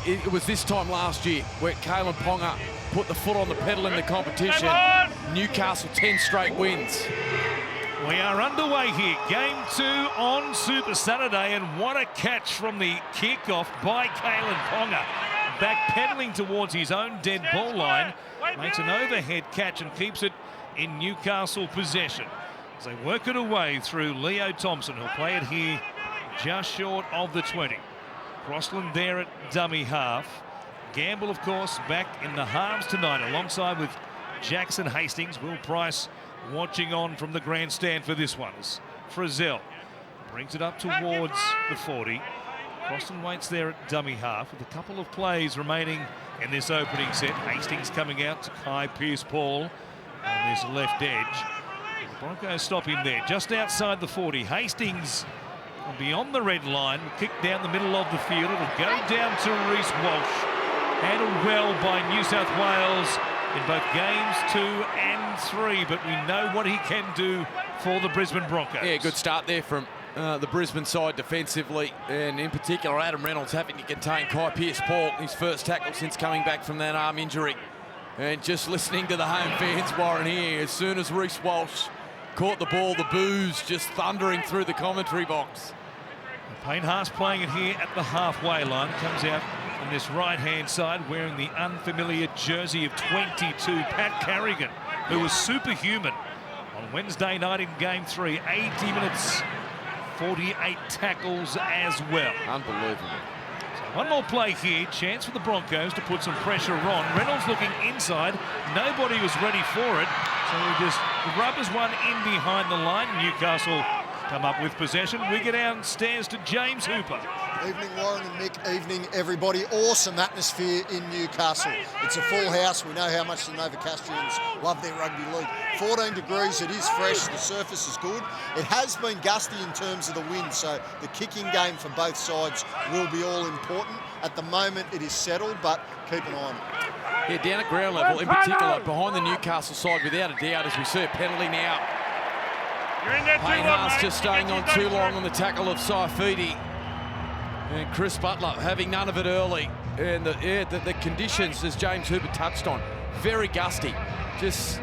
it was this time last year where Kalyn Ponga put the foot on the pedal in the competition. Newcastle 10 straight wins. We are underway here. Game 2 on Super Saturday, and what a catch from the kickoff by Kalyn Ponga. Backpedaling towards his own dead ball line, makes an overhead catch and keeps it in Newcastle possession. As they work it away through Leo Thompson, who'll play it here just short of the 20. Crossland there at dummy half. Gamble, of course, back in the halves tonight, alongside with Jackson Hastings. Will Price watching on from the grandstand for this one. As Frizzell brings it up towards the 40. Crossland waits there at dummy half with a couple of plays remaining in this opening set. Hastings coming out to Kai Pearce-Paul on this left edge. The Broncos stop him there, just outside the 40. Hastings beyond the red line, kick down the middle of the field. It'll go down to Reece Walsh. Handled well by New South Wales in both games 2 and 3, but we know what he can do for the Brisbane Broncos. Yeah, good start there from the Brisbane side defensively, and in particular Adam Reynolds having to contain Kai Pearce-Paul, his first tackle since coming back from that arm injury. And just listening to the home fans, Warren, here, as soon as Reece Walsh caught the ball, the boos just thundering through the commentary box. Payne Haas playing it here at the halfway line. Comes out on this right-hand side wearing the unfamiliar jersey of 22, Pat Carrigan, who was superhuman on Wednesday night in Game 3. 80 minutes, 48 tackles as well. Unbelievable. So one more play here, chance for the Broncos to put some pressure on. Reynolds looking inside, nobody was ready for it, so he just rubbers one in behind the line. Newcastle come up with possession. We get downstairs to James Hooper. Evening, Warren and Mick. Evening, everybody. Awesome atmosphere in Newcastle. It's a full house. We know how much the Novocastrians love their rugby league. 14 degrees. It is fresh. The surface is good. It has been gusty in terms of the wind, so the kicking game for both sides will be all important. At the moment, it is settled, but keep an eye on it. Yeah, down at ground level, in particular, behind the Newcastle side, without a doubt, as we see a penalty now. Payne Haas just staying on too long on the tackle of Saifidi. And Chris Butler having none of it early. And the conditions, as James Hooper touched on, very gusty. Just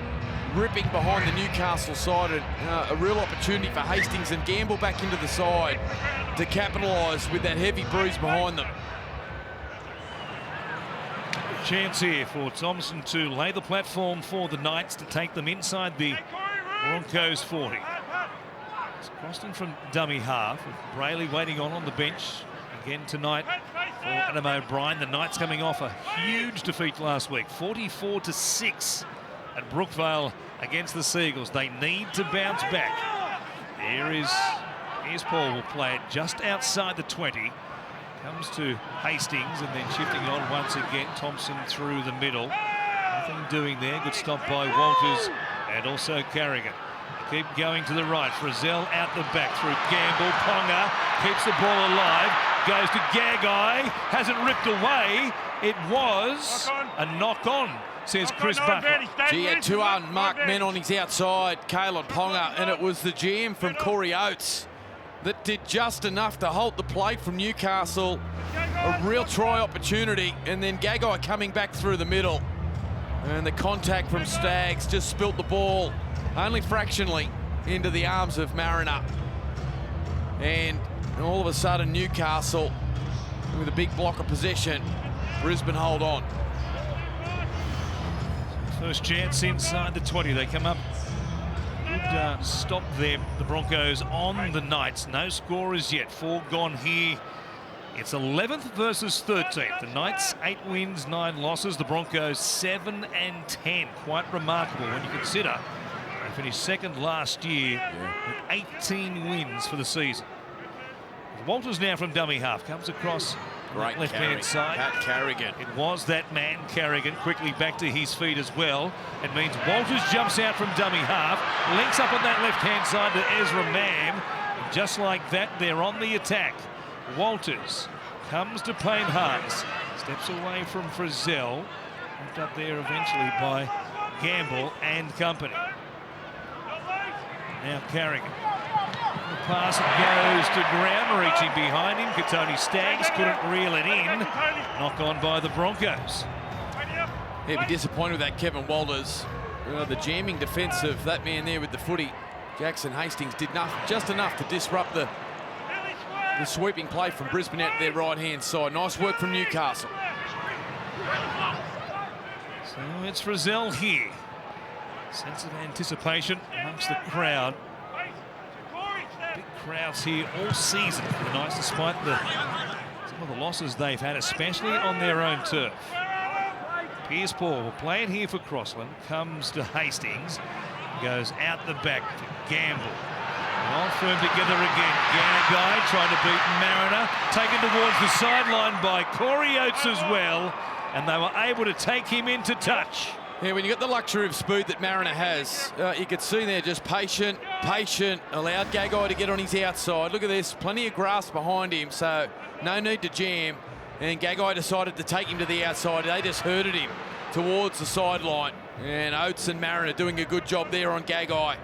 ripping behind the Newcastle side. And a real opportunity for Hastings and Gamble back into the side to capitalise with that heavy breeze behind them. Chance here for Thompson to lay the platform for the Knights to take them inside the Broncos 40. It's Crossland from dummy half, with Brayley waiting on the bench again tonight for Adam O'Brien. The Knights coming off a huge defeat last week, 44-6 at Brookvale against the Seagulls. They need to bounce back. Here's Paul, will play it just outside the 20. Comes to Hastings and then shifting on once again. Thompson through the middle. Nothing doing there. Good stop by Walters and also Carrigan. Keep going to the right. Frizzell out the back through Gamble. Ponga keeps the ball alive. Goes to Gagai. Hasn't ripped away. It was a knock on, says Chris Butler. He had 2 unmarked men on his outside, Kalyn Ponga, and it was the GM from Corey Oates that did just enough to halt the play from Newcastle. A real try opportunity, and then Gagai coming back through the middle. And the contact from Staggs just spilt the ball only fractionally into the arms of Mariner. And all of a sudden, Newcastle with a big block of possession. Brisbane hold on. First chance inside the 20. They come up. Good stop there, the Broncos on the Knights. No scorers yet. 4 gone here. It's 11th versus 13th. The Knights 8 wins, 9 losses. The Broncos 7 and 10. Quite remarkable when you consider they finished second last year with 18 wins for the season. Walters now from dummy half comes across Great left-hand side. Pat Carrigan. It was that man, Carrigan, quickly back to his feet as well. It means Walters jumps out from dummy half, links up on that left-hand side to Ezra Mam. And just like that, they're on the attack. Walters comes to Payne Haas, steps away from Frizzell, left up there eventually by Gamble and company. Now Carrigan. pass goes to ground, reaching behind him. Katoni Staggs couldn't reel it in. Knock on by the Broncos. He'd be disappointed with that, Kevin Walters. The jamming defence of that man there with the footy, Jackson Hastings, did just enough to disrupt the sweeping play from Brisbane out to their right-hand side. Nice work from Newcastle. So it's Frizzell here. Sense of anticipation amongst the crowd. Big crowds here all season for the Knights, despite some of the losses they've had, especially on their own turf. Pierce Paul will play it here for Crossland. Comes to Hastings. Goes out the back to Gamble. All firm together again. Gagai trying to beat Mariner. Taken towards the sideline by Corey Oates as well. And they were able to take him into touch. Yeah, when you got the luxury of speed that Mariner has, you could see there just patient, allowed Gagai to get on his outside. Look at this, plenty of grass behind him, so no need to jam. And Gagai decided to take him to the outside. They just herded him towards the sideline. And Oates and Mariner doing a good job there on Gagai.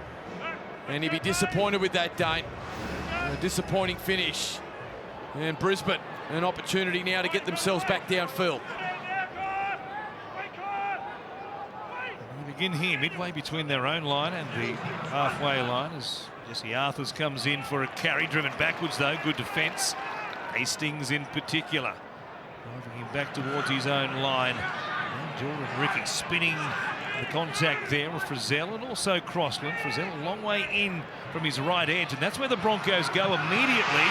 And he'd be disappointed with that, Dane. A disappointing finish. And Brisbane, an opportunity now to get themselves back downfield. We begin here, midway between their own line and the halfway line, as Jesse Arthurs comes in for a carry, driven backwards though, good defence. Hastings in particular. Driving him back towards his own line. And Jordan Ricky spinning the contact there with Frizzell and also Crossland. Frizzell a long way in from his right edge, and that's where the Broncos go immediately.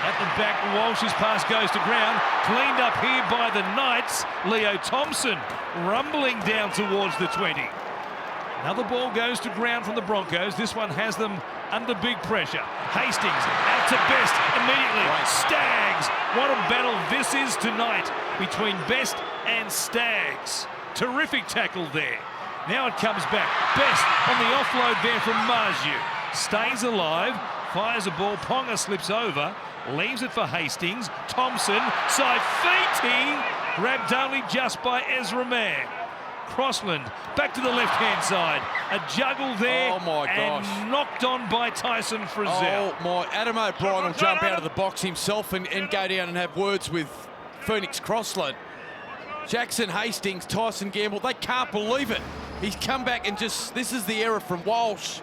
At the back, Walsh's pass goes to ground. Cleaned up here by the Knights. Leo Thompson rumbling down towards the 20. Another ball goes to ground from the Broncos. This one has them under big pressure. Hastings out to Best immediately. Staggs. What a battle this is tonight between Best and Staggs. Terrific tackle there. Now it comes back. Best on the offload there from Marju. Stays alive. Fires a ball. Ponga slips over. Leaves it for Hastings. Thompson. Saifiti. Grabbed only just by Ezra Mam. Crossland back to the left-hand side. A juggle there. Oh my gosh. And knocked on by Tyson Frizzell. Oh my. Adam O'Brien will jump out of the box himself and go down and have words with Phoenix Crossland. Jackson Hastings, Tyson Gamble, they can't believe it. He's come back and just, this is the error from Walsh.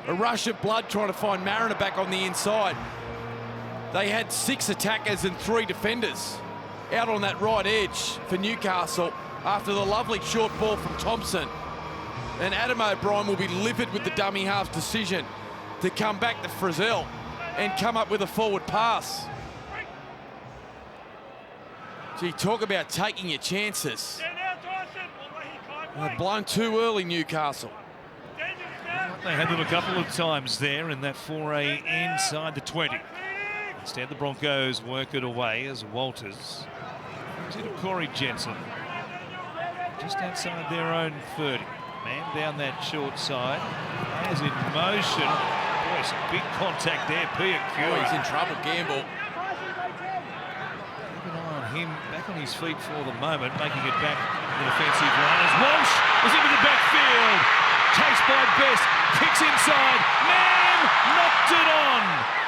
A rush of blood trying to find Mariner back on the inside. They had 6 attackers and 3 defenders out on that right edge for Newcastle after the lovely short ball from Thompson. And Adam O'Brien will be livid with the dummy half decision to come back to Frizzell and come up with a forward pass. Gee, talk about taking your chances. They've blown too early, Newcastle. They had them a couple of times there in that foray inside the 20. Instead, the Broncos work it away as Walters gives it to Corey Jensen. Just outside their own 30. Man down that short side. As in motion. Boy, some big contact there. Piakura. Oh, he's in trouble, Gamble. Keep an eye on him, back on his feet for the moment, making it back in the defensive line as Walsh was into the backfield. Chased by Best, kicks inside. Man knocked it on.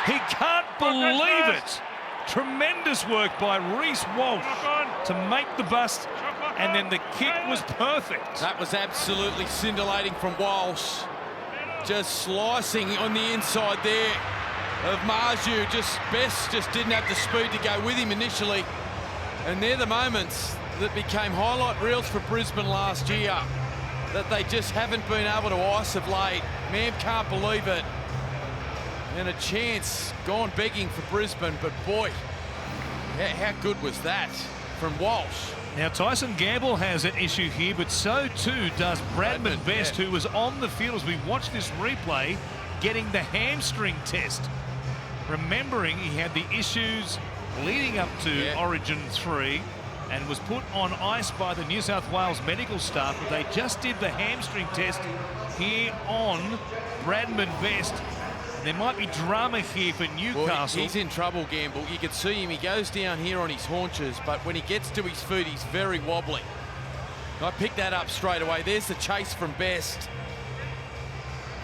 He can't believe it. Tremendous work by Reece Walsh to make the bust, and then the kick was perfect. That was absolutely scintillating from Walsh. Just slicing on the inside there of Marju. Best just didn't have the speed to go with him initially. And they're the moments that became highlight reels for Brisbane last year that they just haven't been able to ice of late. Mam can't believe it. And a chance gone begging for Brisbane, but boy, how good was that from Walsh? Now Tyson Gamble has an issue here, but so too does Bradman Best, who was on the field as we watch this replay, getting the hamstring test. Remembering he had the issues leading up to Origin 3 and was put on ice by the New South Wales medical staff, but they just did the hamstring test here on Bradman Best. There might be drama here for Newcastle. Well, he's in trouble, Gamble. You can see him. He goes down here on his haunches, but when he gets to his feet, he's very wobbly. I picked that up straight away. There's the chase from Best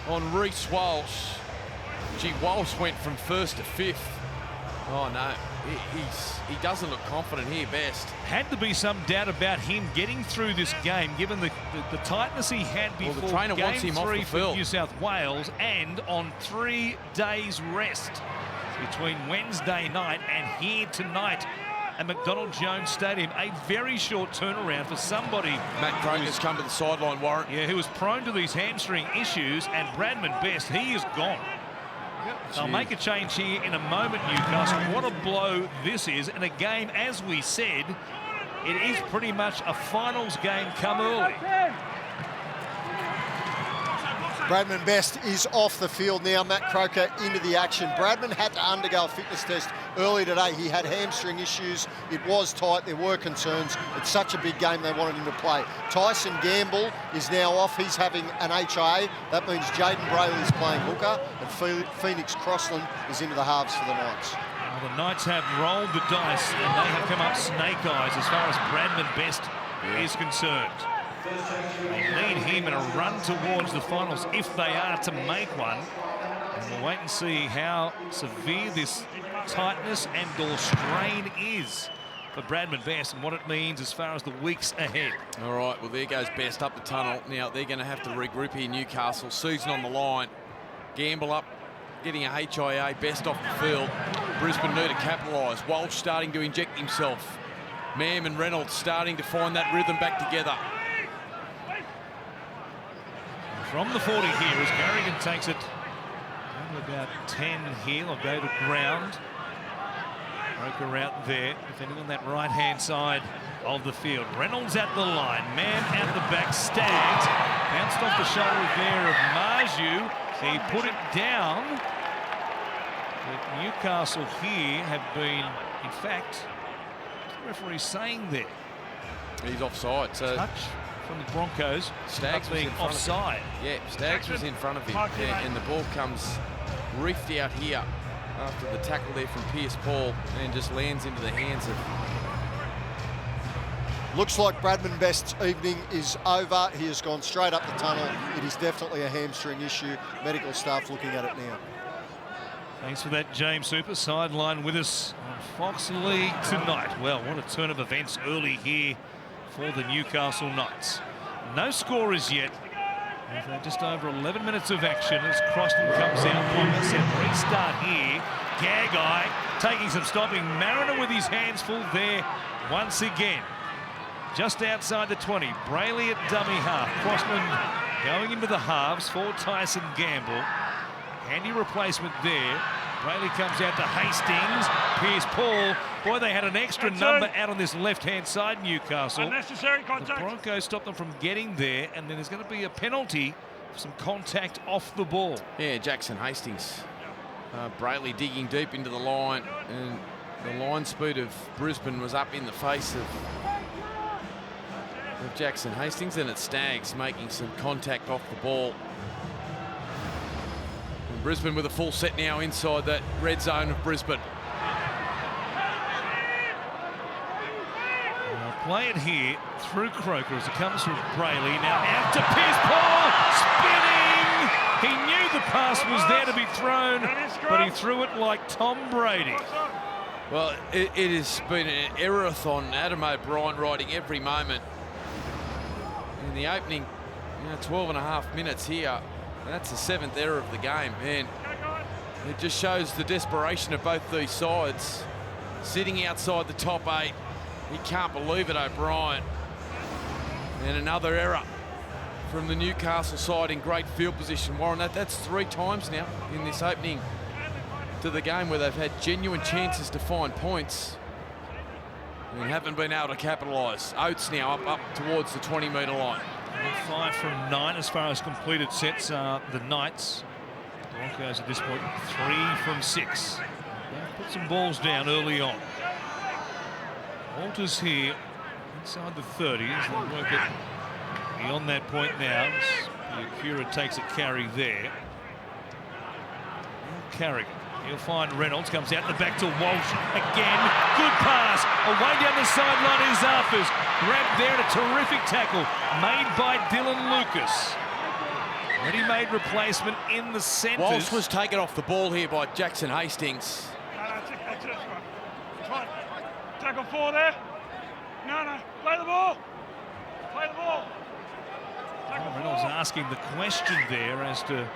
on Reece Walsh. Gee, Walsh went from first to fifth. Oh no, he doesn't look confident here, Best. Had to be some doubt about him getting through this game, given the tightness he had before the trainer game wants him off 3 the for field. New South Wales, and on 3 days rest between Wednesday night and here tonight at McDonald Jones Stadium. A very short turnaround for somebody. Matt Croker's come to the sideline, Warren. Yeah, who was prone to these hamstring issues, and Bradman Best, he is gone. They'll make a change here in a moment, Newcastle. What a blow this is. And a game, as we said, it is pretty much a finals game come early. Bradman Best is off the field now. Matt Croker into the action. Bradman had to undergo a fitness test early today. He had hamstring issues. It was tight. There were concerns. It's such a big game they wanted him to play. Tyson Gamble is now off. He's having an HIA. That means Jaden Brayley's playing hooker, and Phoenix Crossland is into the halves for the Knights. Well, the Knights have rolled the dice, and they have come up snake eyes as far as Bradman Best is concerned. They lead him in a run towards the finals if they are to make one. And we'll wait and see how severe this tightness and/or strain is for Bradman Best and what it means as far as the weeks ahead. All right, well, there goes Best up the tunnel. Now, they're going to have to regroup here, Newcastle. Season on the line. Gamble up, getting a HIA. Best off the field. Brisbane need to capitalise. Walsh starting to inject himself. Mam and Reynolds starting to find that rhythm back together. From the 40 here as Carrigan takes it down to about 10 here. They'll go to ground. Croker out there, defending on that right-hand side of the field. Reynolds at the line. Mam at the back. Staggs bounced off the shoulder there of Marju. He put it down. But Newcastle here have been, in fact, what's the referee saying there? He's offside. So touch from the Broncos. Staggs was being in front offside. Of him. Yeah, Staggs was in front of him. Yeah, and the ball comes riffed out here after the tackle there from Pierce Paul and just lands into the hands of... Looks like Bradman Best's evening is over. He has gone straight up the tunnel. It is definitely a hamstring issue. Medical staff looking at it now. Thanks for that, James Super. Sideline with us on Fox League tonight. Well, what a turn of events early here for the Newcastle Knights. No score as yet. With just over 11 minutes of action as Crossland comes out. Ponga set restart here. Gagai taking some stopping. Mariner with his hands full there once again. Just outside the 20. Brayley at dummy half. Crossland going into the halves for Tyson Gamble. Handy replacement there. Brayley comes out to Hastings. Pierce Paul. Boy, they had an extra number out on this left-hand side, Newcastle. Unnecessary contact. The Broncos stopped them from getting there, and then there's going to be a penalty for some contact off the ball. Yeah, Jackson Hastings. Brayley digging deep into the line, and the line speed of Brisbane was up in the face of Jackson Hastings, and it's Staggs making some contact off the ball. And Brisbane with a full set now inside that red zone of Brisbane. Play it here through Croker as it comes from Brayley. Now out to Pierce Paul, spinning. He knew the pass was there to be thrown, but he threw it like Tom Brady. Well, it has been an error-a-thon. Adam O'Brien riding every moment. In the opening 12 and a half minutes here, that's the 7th error of the game, and it just shows the desperation of both these sides. Sitting outside the top 8. He can't believe it, O'Brien. And another error from the Newcastle side in great field position. Warren, that's 3 times now in this opening to the game where they've had genuine chances to find points and haven't been able to capitalise. Oates now up towards the 20-metre line. 5 from 9 as far as completed sets are the Knights. The Broncos at this point 3 from 6. They've put some balls down early on. Walters here inside the 30 as they work it beyond that point now. Piakura takes a carry there. Carrigan. He'll find Reynolds, comes out the back to Walsh again. Good pass. Away down the sideline is Arthurs. Grabbed there and a terrific tackle made by Dylan Lucas. Ready-made replacement in the centres. Walsh was taken off the ball here by Jackson Hastings. That's right. Tackle 4 there. No. Play the ball. Play the ball. Reynolds asking the question there as to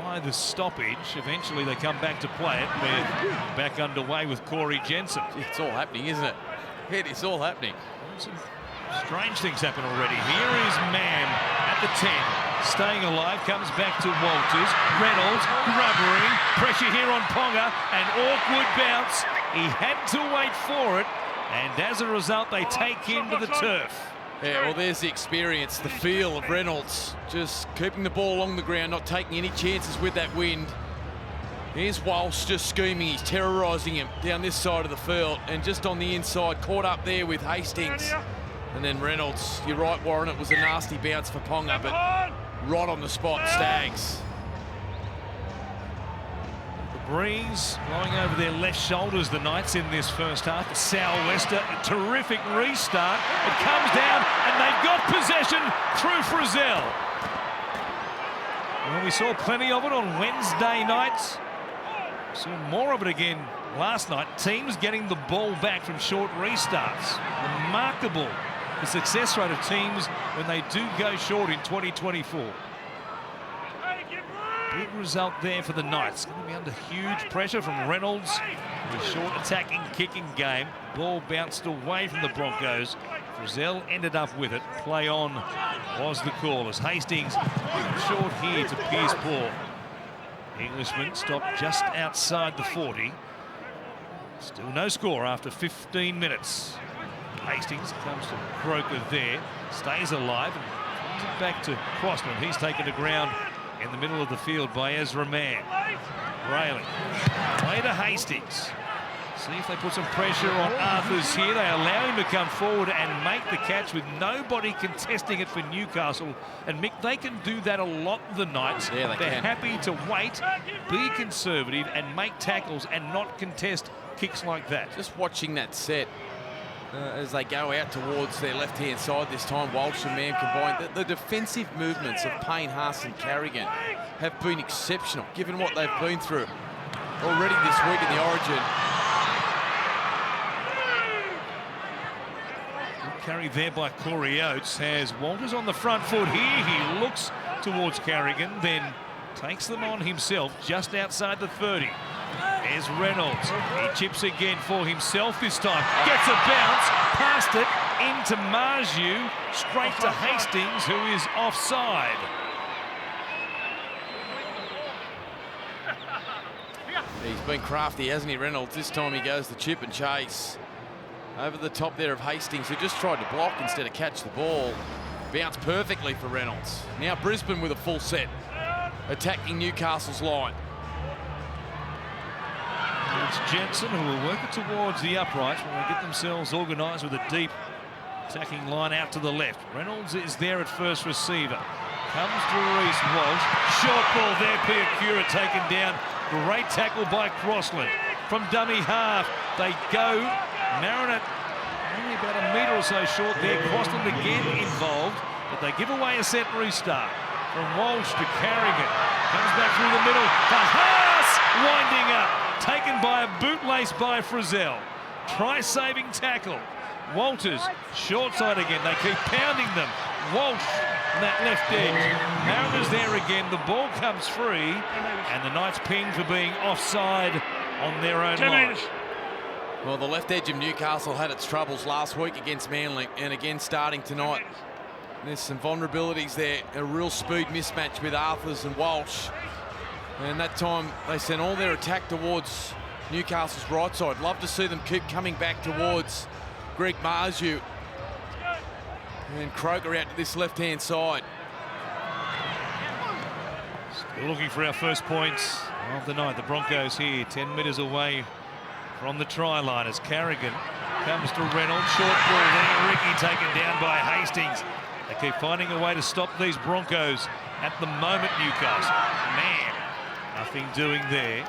why the stoppage. Eventually they come back to play it. They're back underway with Corey Jensen. It's all happening, isn't it? It is all happening. Some strange things happen already. Here is Mam at the 10. Staying alive, comes back to Walters. Reynolds rubbering. Pressure here on Ponga. An awkward bounce. He had to wait for it. And as a result, they take him to the turf. Yeah, well, there's the experience, the feel of Reynolds. Just keeping the ball along the ground, not taking any chances with that wind. Here's Walsh just scheming. He's terrorising him down this side of the field. And just on the inside, caught up there with Hastings. And then Reynolds, you're right, Warren, it was a nasty bounce for Ponga, but right on the spot, Stags. The breeze blowing over their left shoulders, the Knights, in this first half. The sou'wester, a terrific restart. It comes down, and they've got possession through Frizzell. Well, we saw plenty of it on Wednesday nights. Saw more of it again last night. Teams getting the ball back from short restarts. Remarkable, the success rate of teams when they do go short in 2024. Big result there for the Knights. Going to be under huge pressure from Reynolds. The short attacking, kicking game. Ball bounced away from the Broncos. Frizzell ended up with it. Play on was the call as Hastings short here to Pierce Paul. Englishman stopped just outside the 40. Still no score after 15 minutes. Hastings comes to Croker there. Stays alive and brings it back to Crossland. He's taken to ground in the middle of the field by Ezra Mam. Railing. Play to Hastings. See if they put some pressure on Arthurs here. They allow him to come forward and make the catch with nobody contesting it for Newcastle. And Mick, they can do that a lot, the Knights. Yeah, They're happy to wait, be conservative and make tackles and not contest kicks like that. Just watching that set as they go out towards their left-hand side this time, Walsh and Mam combined. The defensive movements of Payne, Haas and Carrigan have been exceptional, given what they've been through already this week in the Origin. Carry there by Corey Oates has Walters on the front foot here. He looks towards Carrigan, then takes them on himself just outside the 30. There's Reynolds. He chips again for himself this time. Gets a bounce, past it, into Marju, straight to Hastings, who is offside. He's been crafty, hasn't he, Reynolds? This time he goes the chip and chase. Over the top there of Hastings, who just tried to block instead of catch the ball. Bounced perfectly for Reynolds. Now Brisbane with a full set, attacking Newcastle's line. It's Jensen who will work it towards the uprights when they get themselves organised with a deep attacking line out to the left. Reynolds is there at first receiver. Comes to Reece Walsh. Short ball there, Piakura taken down. Great tackle by Crossland. From dummy half, they go. Marinette only about a metre or so short there. Crossland again involved, but they give away a set restart. From Walsh to Carrigan. Comes back through the middle. To Haas, winding up. Taken by a bootlace by Frizzell. Try-saving tackle. Walters, short side again. They keep pounding them. Walsh on that left edge. Mariners there again. The ball comes free. And the Knights pinged for being offside on their own line. Well, the left edge of Newcastle had its troubles last week against Manly, and again starting tonight. There's some vulnerabilities there. A real speed mismatch with Arthurs and Walsh. And that time they sent all their attack towards Newcastle's right side. Love to see them keep coming back towards Greg Marju. And Croker out to this left-hand side. Still looking for our first points of the night. The Broncos here, 10 metres away from the try line as Carrigan comes to Reynolds. Short ball there. Ricky taken down by Hastings. They keep finding a way to stop these Broncos at the moment, Newcastle. Man, nothing doing there.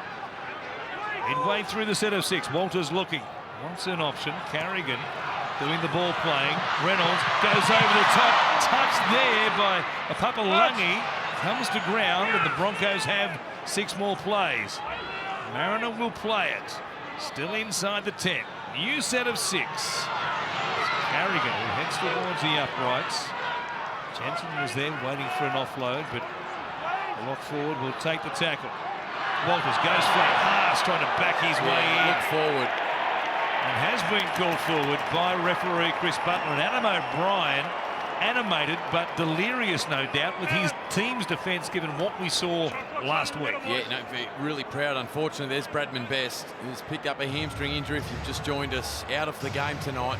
Midway through the set of 6, Walters looking. Wants an option. Carrigan doing the ball playing. Reynolds goes over the top. Touched there by Papalungi. comes to ground, and the Broncos have 6 more plays. Mariner will play it. Still inside the 10. New set of 6. Carrigan, who heads towards the uprights. Jensen was there waiting for an offload, but the lock forward will take the tackle. Walters goes flat. Haas trying to back his way in. Look forward. And has been called forward by referee Chris Butler. And Adam O'Brien, animated but delirious, no doubt, with his team's defence, given what we saw last week. Yeah, no, really proud. Unfortunately, there's Bradman Best, who's picked up a hamstring injury, if you've just joined us, out of the game tonight.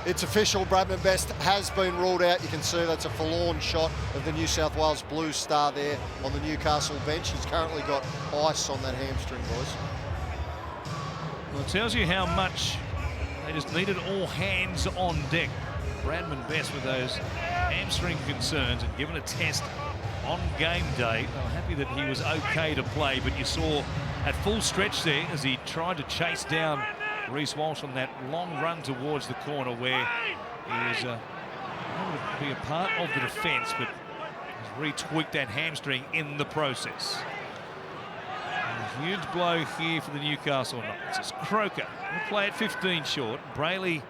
It's official, Bradman Best has been ruled out. You can see that's a forlorn shot of the New South Wales Blues star there on the Newcastle bench. He's currently got ice on that hamstring, boys. Well, it tells you how much they just needed all hands on deck. Bradman Best with those hamstring concerns, and given a test on game day, they were happy that he was okay to play, but you saw at full stretch there as he tried to chase down Reece Walsh on that long run towards the corner, where he was able to be a part of the defence, but has re-tweaked that hamstring in the process. A huge blow here for the Newcastle Knights. It's Croker will play at 15 short. Brayley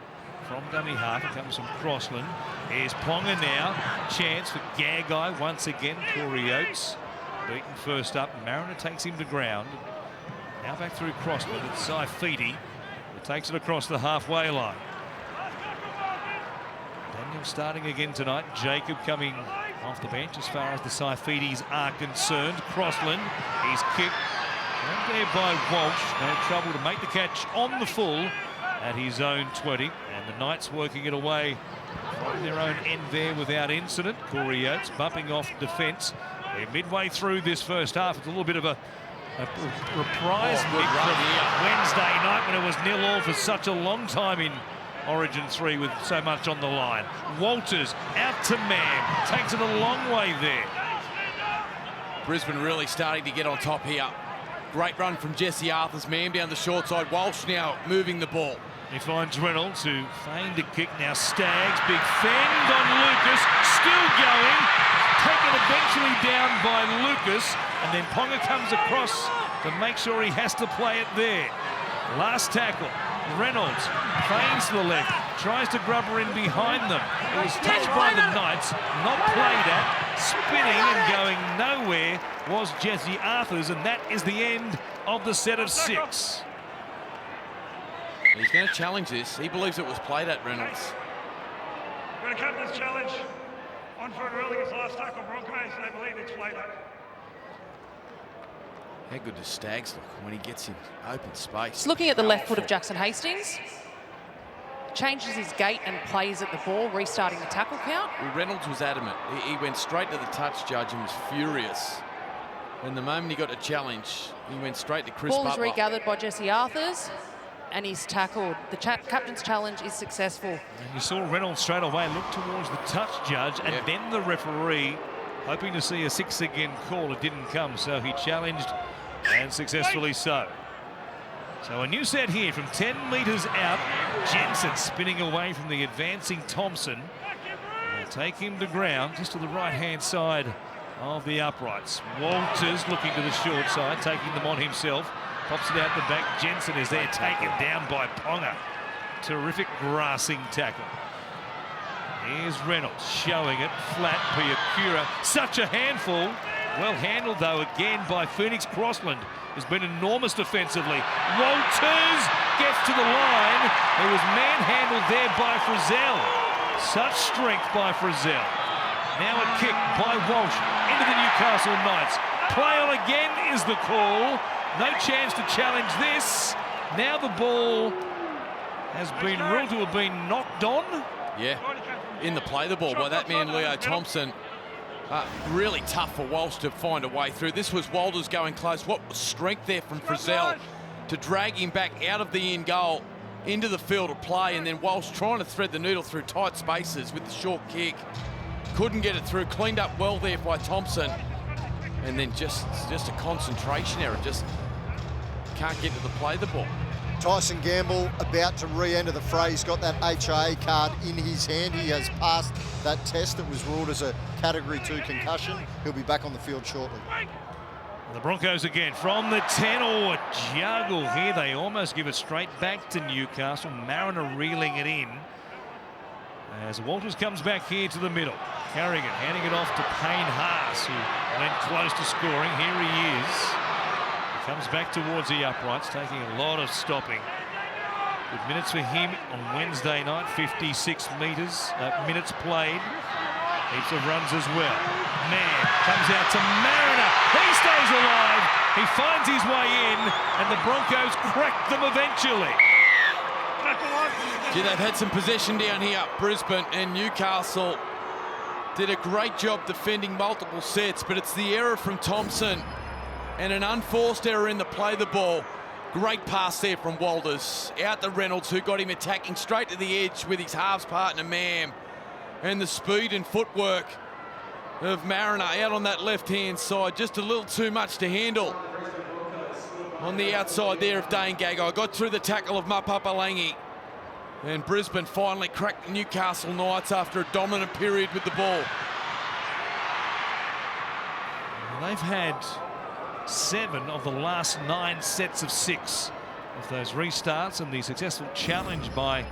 from dummy half. It comes from Crossland. Here's Ponga now. Chance for Gagai once again. Corey Oates beaten first up. Mariner takes him to ground. Now back through Crossland. It's Saifidi. Takes it across the halfway line. Daniel starting again tonight. Jacob coming off the bench as far as the Saifidis are concerned. Crossland, he's kicked. Right there by Walsh. No trouble to make the catch on the full at his own 20. And the Knights working it away from their own end there without incident. Corey Oates bumping off defence. They're midway through this first half. It's a little bit of a reprise from Wednesday night when it was 0-0 for such a long time in Origin 3 with so much on the line. Walters out to Mam. Takes it a long way there. Brisbane really starting to get on top here. Great run from Jesse Arthur's. Mam down the short side. Walsh now moving the ball. He finds Reynolds, who feigned a kick. Now Staggs, big fend on Lucas. Still going. Taken eventually down by Lucas, and then Ponga comes across to make sure he has to play it there. Last tackle, Reynolds feigns to the left, tries to grub her in behind them. It was touched by the Knights, not played at, spinning and going nowhere was Jesse Arthurs, and that is the end of the set of 6. He's going to challenge this. He believes it was played at, Reynolds. We're going to cut this challenge. On for an early as last tackle, Broncos. They believe it's played up. How good does Staggs look when he gets in open space? Just looking at the left foot of Jackson Hastings. Changes his gait and plays at the ball, restarting the tackle count. Well, Reynolds was adamant. He went straight to the touch judge and was furious. And the moment he got a challenge, he went straight to Chris Ball is Butler. regathered by Jesse Arthurs, and he's tackled. The captain's challenge is successful. And you saw Reynolds straight away look towards the touch judge, and then the referee, hoping to see a 6 again call. It didn't come, so he challenged, and successfully so. So a new set here from 10 metres out. Jensen spinning away from the advancing Thompson. They'll take him to ground, just to the right-hand side of the uprights. Walters looking to the short side, taking them on himself. Pops it out the back. Jensen is there, taken down by Ponga. Terrific grassing tackle. Here's Reynolds showing it flat. Piakura, such a handful. Well handled though again by Phoenix. Crossland has been enormous defensively. Walters gets to the line. It was manhandled there by Frizzell. Such strength by Frizzell. Now a kick by Walsh into the Newcastle Knights. Play on again is the call. No chance to challenge this. Now the ball has been ruled to have been knocked on. Yeah, in the play the ball by that man Leo Thompson. Really tough for Walsh to find a way through. This was Walters going close. What was strength there from Frizzell to drag him back out of the in goal into the field of play, and then Walsh trying to thread the needle through tight spaces with the short kick. Couldn't get it through. Cleaned up well there by Thompson. And then just a concentration error. Just can't get to the play the ball. Tyson Gamble about to re-enter the fray. He's got that HIA card in his hand. He has passed that test that was ruled as a Category 2 concussion. He'll be back on the field shortly. The Broncos again from the 10. Oh, a juggle here. They almost give it straight back to Newcastle. Mariner reeling it in. As Walters comes back here to the middle. Carrigan handing it off to Payne Haas, who went close to scoring. Here he is. He comes back towards the uprights, taking a lot of stopping. Good minutes for him on Wednesday night. 56 minutes played. Heaps of runs as well. Man comes out to Mariner. He stays alive. He finds his way in, and the Broncos crack them eventually. Gee, they've had some possession down here, Brisbane, and Newcastle did a great job defending multiple sets, but it's the error from Thompson and an unforced error in the play the ball. Great pass there from Walters out to Reynolds, who got him attacking straight to the edge with his halves partner Mam. And the speed and footwork of Mariner out on that left-hand side, just a little too much to handle. On the outside there of Dane Gagai, got through the tackle of Mapapalangi. And Brisbane finally cracked the Newcastle Knights after a dominant period with the ball. They've had 7 of the last 9 sets of 6 of those restarts, and the successful challenge by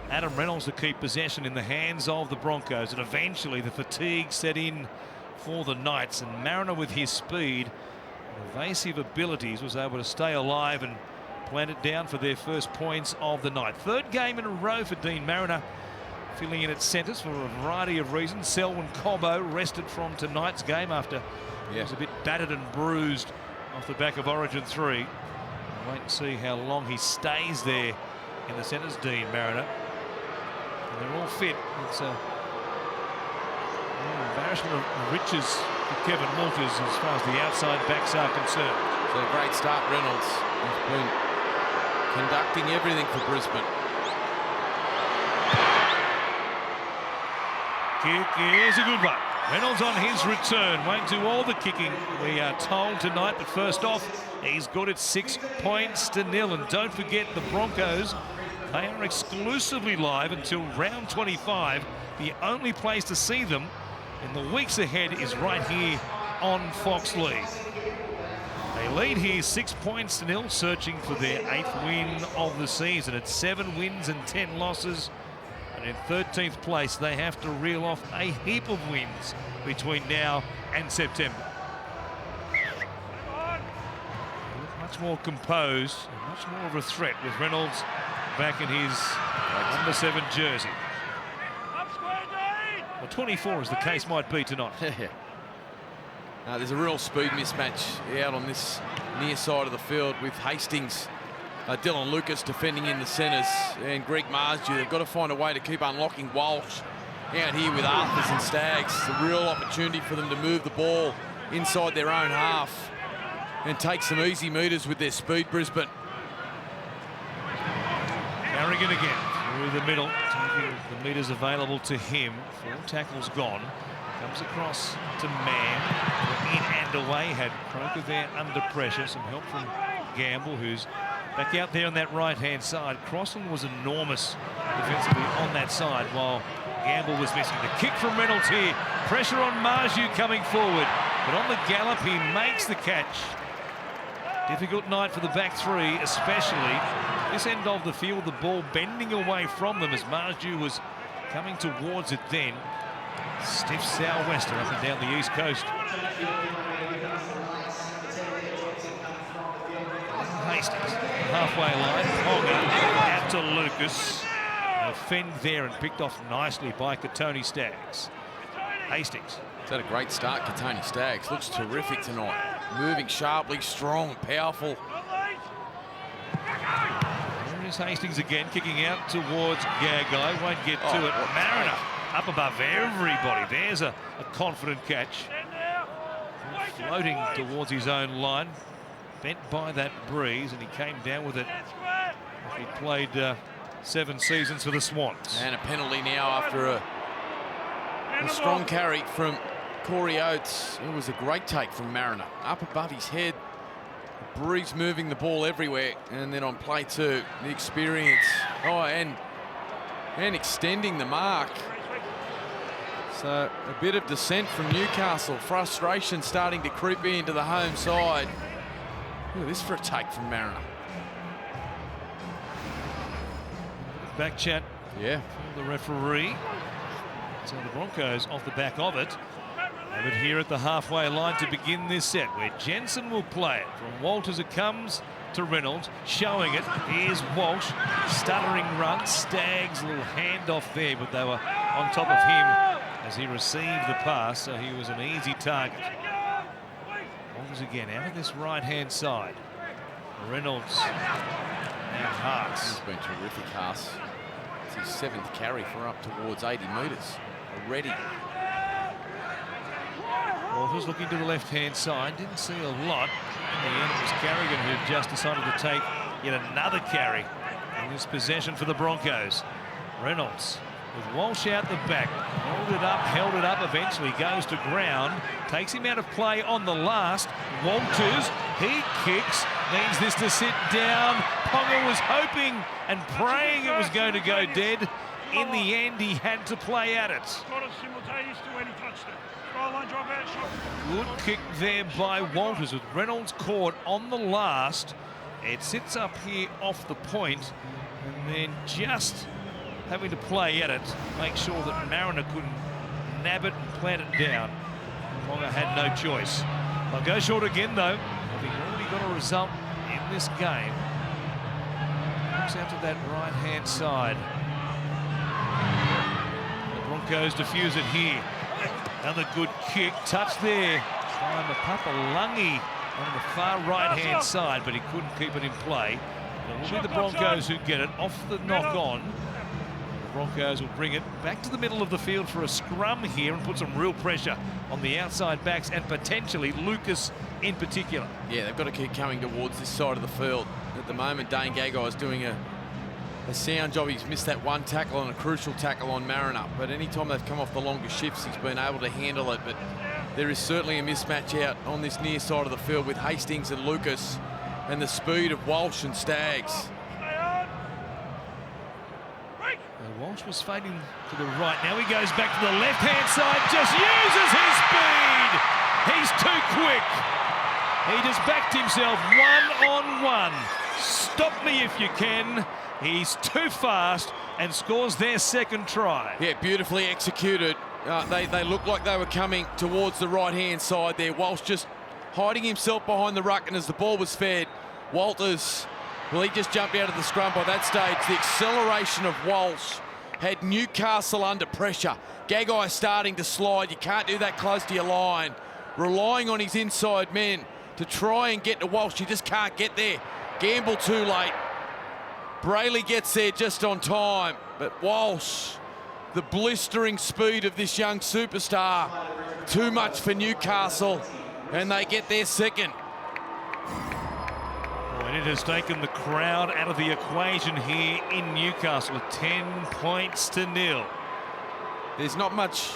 Adam Reynolds to keep possession in the hands of the Broncos, and eventually the fatigue set in for the Knights, and Mariner with his speed and evasive abilities was able to stay alive and plant it down for their first points of the night. 3rd game in a row for Dean Mariner, filling in at centres for a variety of reasons. Selwyn Cobbo rested from tonight's game after he was a bit battered and bruised off the back of Origin 3. We'll wait and see how long he stays there in the centres, Dean Mariner. And they're all fit. It's an embarrassment of riches for Kevin Walters as far as the outside backs are concerned. So a great start, Reynolds. He's been conducting everything for Brisbane. Kick is a good one. Reynolds on his return won't do all the kicking, we are told tonight, but first off, he's got it 6-0. And don't forget the Broncos, they are exclusively live until round 25. The only place to see them in the weeks ahead is right here on Fox League. They lead here 6-0, searching for their 8th win of the season. It's 7 wins and 10 losses. And in 13th place, they have to reel off a heap of wins between now and September. Much more composed, and much more of a threat with Reynolds back in his number 7 jersey. Well, 24 as the case might be tonight. There's a real speed mismatch out on this near side of the field with Hastings, Dylan Lucas defending in the centres, and Greg Marsdew. They've got to find a way to keep unlocking Walsh out here with Arthurs and Staggs. It's a real opportunity for them to move the ball inside their own half and take some easy meters with their speed, Brisbane. Carrigan again through the middle, taking the meters available to him. 4 tackles gone. Comes across to Mam. In and away. Had Croker there under pressure. Some help from Gamble, who's back out there on that right-hand side. Crossland was enormous defensively on that side, while Gamble was missing. The kick from Reynolds here. Pressure on Marsdew coming forward. But on the gallop, he makes the catch. Difficult night for the back 3, especially this end of the field. The ball bending away from them as Marsdew was coming towards it then. Stiff sou'wester up and down the east coast. Hastings, halfway line. Ponga out to Lucas. A fend there and picked off nicely by Katoni Staggs. Hastings. He's had a great start, Katoni Staggs. Looks terrific tonight. Moving sharply, strong, powerful. There is Hastings again, kicking out towards Gagai. Won't get to it. Mariner up above everybody. There's a confident catch. Floating towards his own line. Bent by that breeze, and he came down with it. He played 7 seasons for the Swans. And a penalty now after a strong carry from Corey Oates. It was a great take from Mariner. Up above his head. Breeze moving the ball everywhere, and then on play 2, the experience. Oh, and extending the mark. So a bit of dissent from Newcastle. Frustration starting to creep into the home side. Look at this for a take from Mariner. Back chat. Yeah. From the referee. So the Broncos off the back of it. Have it here at the halfway line to begin this set, where Jensen will play it. From Walters it comes to Reynolds, showing it. Here's Walsh, stuttering run. Staggs, a little handoff there, but they were on top of him as he received the pass, so he was an easy target. Walters again out of this right-hand side. Reynolds and Haas. He's been terrific, Haas. It's his 7th carry for up towards 80 metres already. Walters looking to the left-hand side. Didn't see a lot. In the end, it was Carrigan who just decided to take yet another carry in this possession for the Broncos. Reynolds with Walsh out the back. Held it up, eventually goes to ground. Takes him out of play on the last. Walters, he kicks. Means this to sit down. Ponga was hoping and praying it was going to go dead. In the end, he had to play at it. Good kick there by Walters with Reynolds caught on the last. It sits up here off the point, and then just having to play at it, make sure that Mariner couldn't nab it and plant it down. Ponga had no choice. They'll go short again though. Having already got a result in this game. Looks out to that right-hand side. The Broncos diffuse it here. Another good kick, touch there by Mapapalungi on the far right-hand side, but he couldn't keep it in play. It will be the Broncos who get it off the knock-on. The Broncos will bring it back to the middle of the field for a scrum here and put some real pressure on the outside backs and potentially Lucas in particular. Yeah, they've got to keep coming towards this side of the field. At the moment, Dane Gagai is doing a sound job. He's missed that one tackle and a crucial tackle on Mariner, but anytime they've come off the longer shifts, he's been able to handle it. But there is certainly a mismatch out on this near side of the field with Hastings and Lucas and the speed of Walsh and Staggs. Walsh was fading to the right. Now he goes back to the left-hand side, just uses his speed. He's too quick. He just backed himself one-on-one. Stop me if you can. He's too fast and scores their second try. Yeah, beautifully executed. They looked like they were coming towards the right-hand side there. Walsh just hiding himself behind the ruck, and as the ball was fed, Walters, well, he just jumped out of the scrum by that stage. The acceleration of Walsh had Newcastle under pressure. Gagai starting to slide. You can't do that close to your line. Relying on his inside men to try and get to Walsh. You just can't get there. Gamble too late. Brayley gets there just on time, but Walsh, the blistering speed of this young superstar, too much for Newcastle, and they get their second. And it has taken the crowd out of the equation here in Newcastle with 10 points to nil. There's not much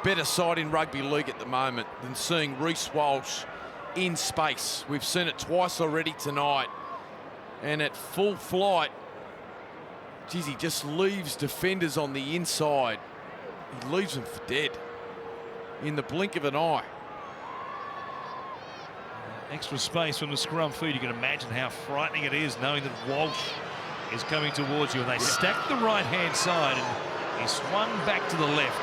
better side in rugby league at the moment than seeing Reece Walsh in space. We've seen it twice already tonight. And at full flight, geez, he just leaves defenders on the inside. He leaves them for dead in the blink of an eye. Extra space from the scrum feed. You can imagine how frightening it is knowing that Walsh is coming towards you. And they stacked the right-hand side, and he swung back to the left.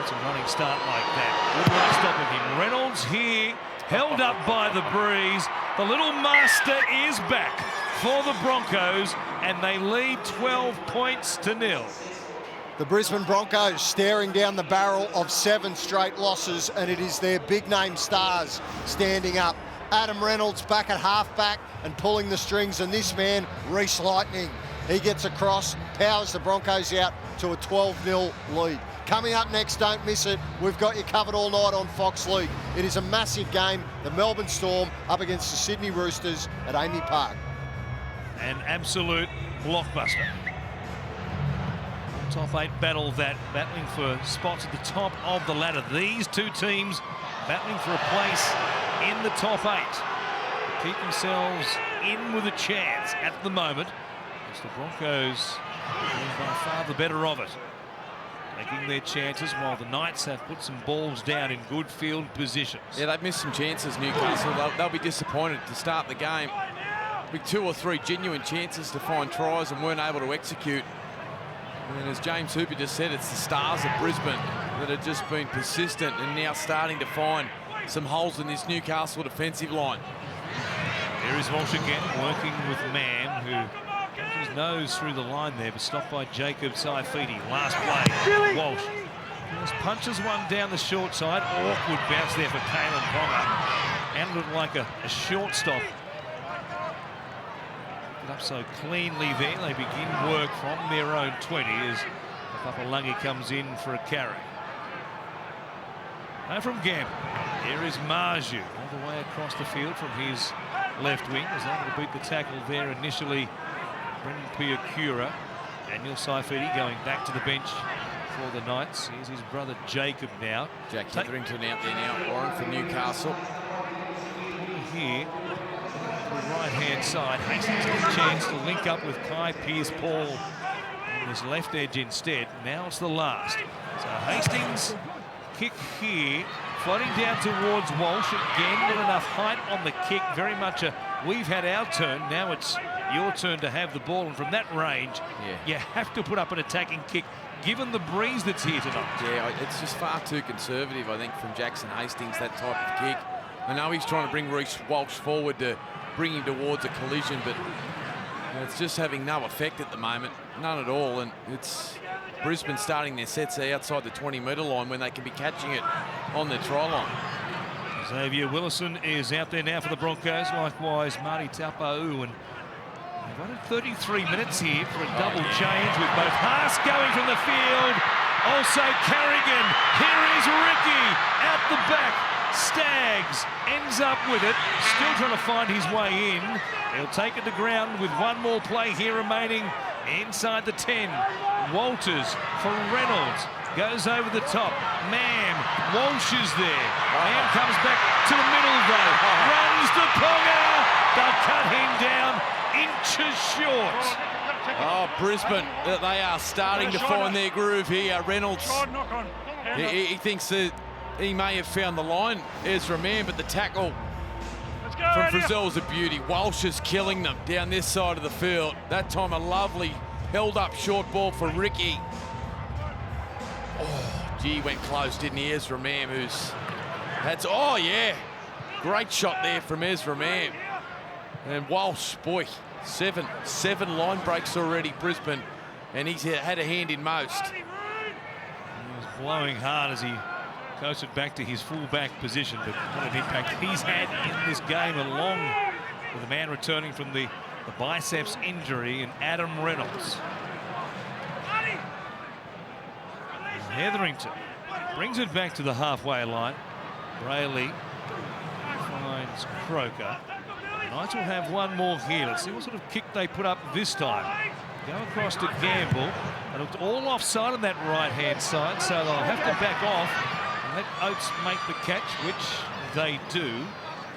It's a running start like that. Good luck stopping him. Reynolds here, held up by the breeze. The little master is back for the Broncos, and they lead 12 points to nil. The Brisbane Broncos staring down the barrel of 7 straight losses, and it is their big-name stars standing up. Adam Reynolds back at halfback and pulling the strings, and this man, Reece Lightning. He gets across, powers the Broncos out to a 12-0 lead. Coming up next, don't miss it. We've got you covered all night on Fox League. It is a massive game. The Melbourne Storm up against the Sydney Roosters at Amy Park. An absolute blockbuster. Top 8 battle that, battling for spots at the top of the ladder. These two teams battling for a place in the top 8. keep themselves in with a chance at the moment. As the Broncos are by far the better of it, taking their chances while the Knights have put some balls down in good field positions. Yeah, they've missed some chances, Newcastle. They'll be disappointed to start the game. With 2 or 3 genuine chances to find tries and weren't able to execute. And as James Hooper just said, it's the stars of Brisbane that have just been persistent and now starting to find some holes in this Newcastle defensive line. There is Walsh again, working with Mam, who got his nose through the line there, but stopped by Jacob Saifidi. Last play, Walsh just punches one down the short side. Awkward bounce there for Kalyn Ponga. Handled it like a shortstop. Picked it up so cleanly there. They begin work from their own 20 as Papalungi comes in for a carry. Now from Gamble, here is Marju all the way across the field from his left wing. Was able to beat the tackle there initially. Brendan Piakura. Daniel Saifidi going back to the bench for the Knights. Here's his brother Jacob now. Jack Hetherington out there now, Warren for Newcastle. Here, the right-hand side, Hastings has a chance to link up with Kai Pearce-Paul on his left edge instead. Now it's the last. So Hastings kick here, floating down towards Walsh again. Not enough height on the kick. Very much a we've had our turn. Now it's your turn to have the ball, and from that range, you have to put up an attacking kick, given the breeze that's here tonight. Yeah, it's just far too conservative, I think, from Jackson Hastings, that type of kick. I know he's trying to bring Reece Walsh forward to bring him towards a collision, but it's just having no effect at the moment, none at all. And it's Brisbane starting their sets outside the 20-metre line when they can be catching it on the try line. Xavier Willison is out there now for the Broncos, likewise Marty Taupau, and they've running 33 minutes here for a double change with both Haas going from the field, also Carrigan. Here is Ricky at the back. Staggs ends up with it, still trying to find his way in. He'll take it to ground with one more play here remaining inside the 10. Walters for Reynolds, goes over the top. Mam, Walsh is there. Mam comes back to the middle though, runs to Ponga. They'll cut him down inches short. Oh, Brisbane, they are starting to find their groove here. Reynolds, he thinks that he may have found the line, Ezra Mam, but the tackle from Frizzell was a beauty. Walsh is killing them down this side of the field. That time a lovely held up short ball for Ricky. Oh, gee, went close, didn't he, Ezra Mam, oh yeah, great shot there from Ezra Mam. And Walsh, boy, seven line breaks already, Brisbane, and he's had a hand in most. He was blowing hard as he coasted back to his full-back position, but what an impact he's had in this game, along with the man returning from the biceps injury in Adam Reynolds. And Hetherington brings it back to the halfway line. Brayley finds Croker. The Knights will have one more here. Let's see what sort of kick they put up this time. Go across to Gamble. They looked all offside on that right-hand side, so they'll have to back off. Let Oates make the catch, which they do.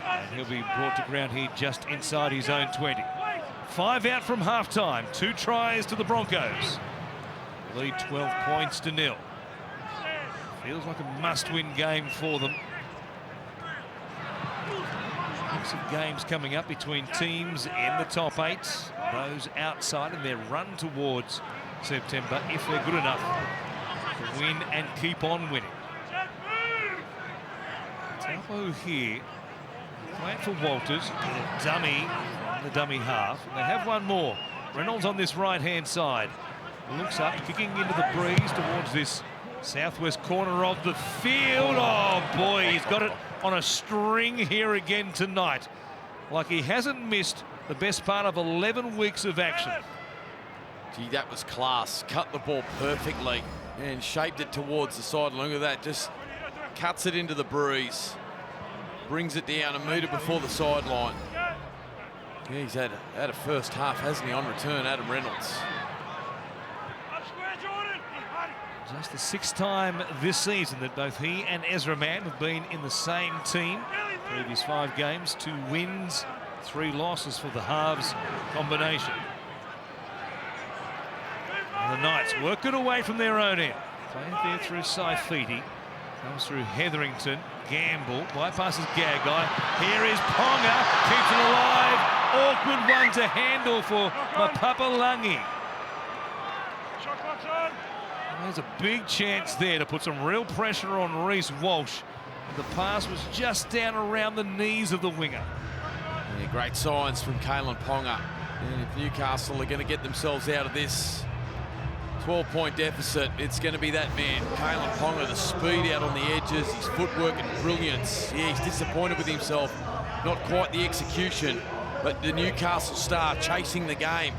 And he'll be brought to ground here just inside his own 20. 5 out from half-time. 2 tries to the Broncos. Lead 12 points to 0. Feels like a must-win game for them. Lots of games coming up between teams in the top 8. Those outside in their run towards September, if they're good enough to win and keep on winning. Taupo here, playing for Walters, a dummy from the dummy half. And they have one more. Reynolds on this right-hand side. Looks up, kicking into the breeze towards this southwest corner of the field. Oh boy, he's got it on a string here again tonight. Like he hasn't missed the best part of 11 weeks of action. Gee, that was class. Cut the ball perfectly and shaped it towards the sideline. Look at that, just cuts it into the breeze, brings it down a metre before the sideline. Yeah, he's had a first half, hasn't he, on return, Adam Reynolds. Just the 6th time this season that both he and Ezra Mam have been in the same team. Previous 5 games, 2 wins, 3 losses for the halves combination. And the Knights work it away from their own end. Played there through Saifiti. Comes through Hetherington. Gamble. Bypasses Gagai. Here is Ponga. Keeps it alive. Awkward one to handle for Mapapalangi. There's a big chance there to put some real pressure on Reece Walsh. The pass was just down around the knees of the winger. Yeah, great signs from Kalen Ponga. And if Newcastle are going to get themselves out of this 12-point deficit, it's going to be that man, Kalen Ponga, the speed out on the edges, his footwork and brilliance. Yeah, he's disappointed with himself. Not quite the execution, but the Newcastle star chasing the game.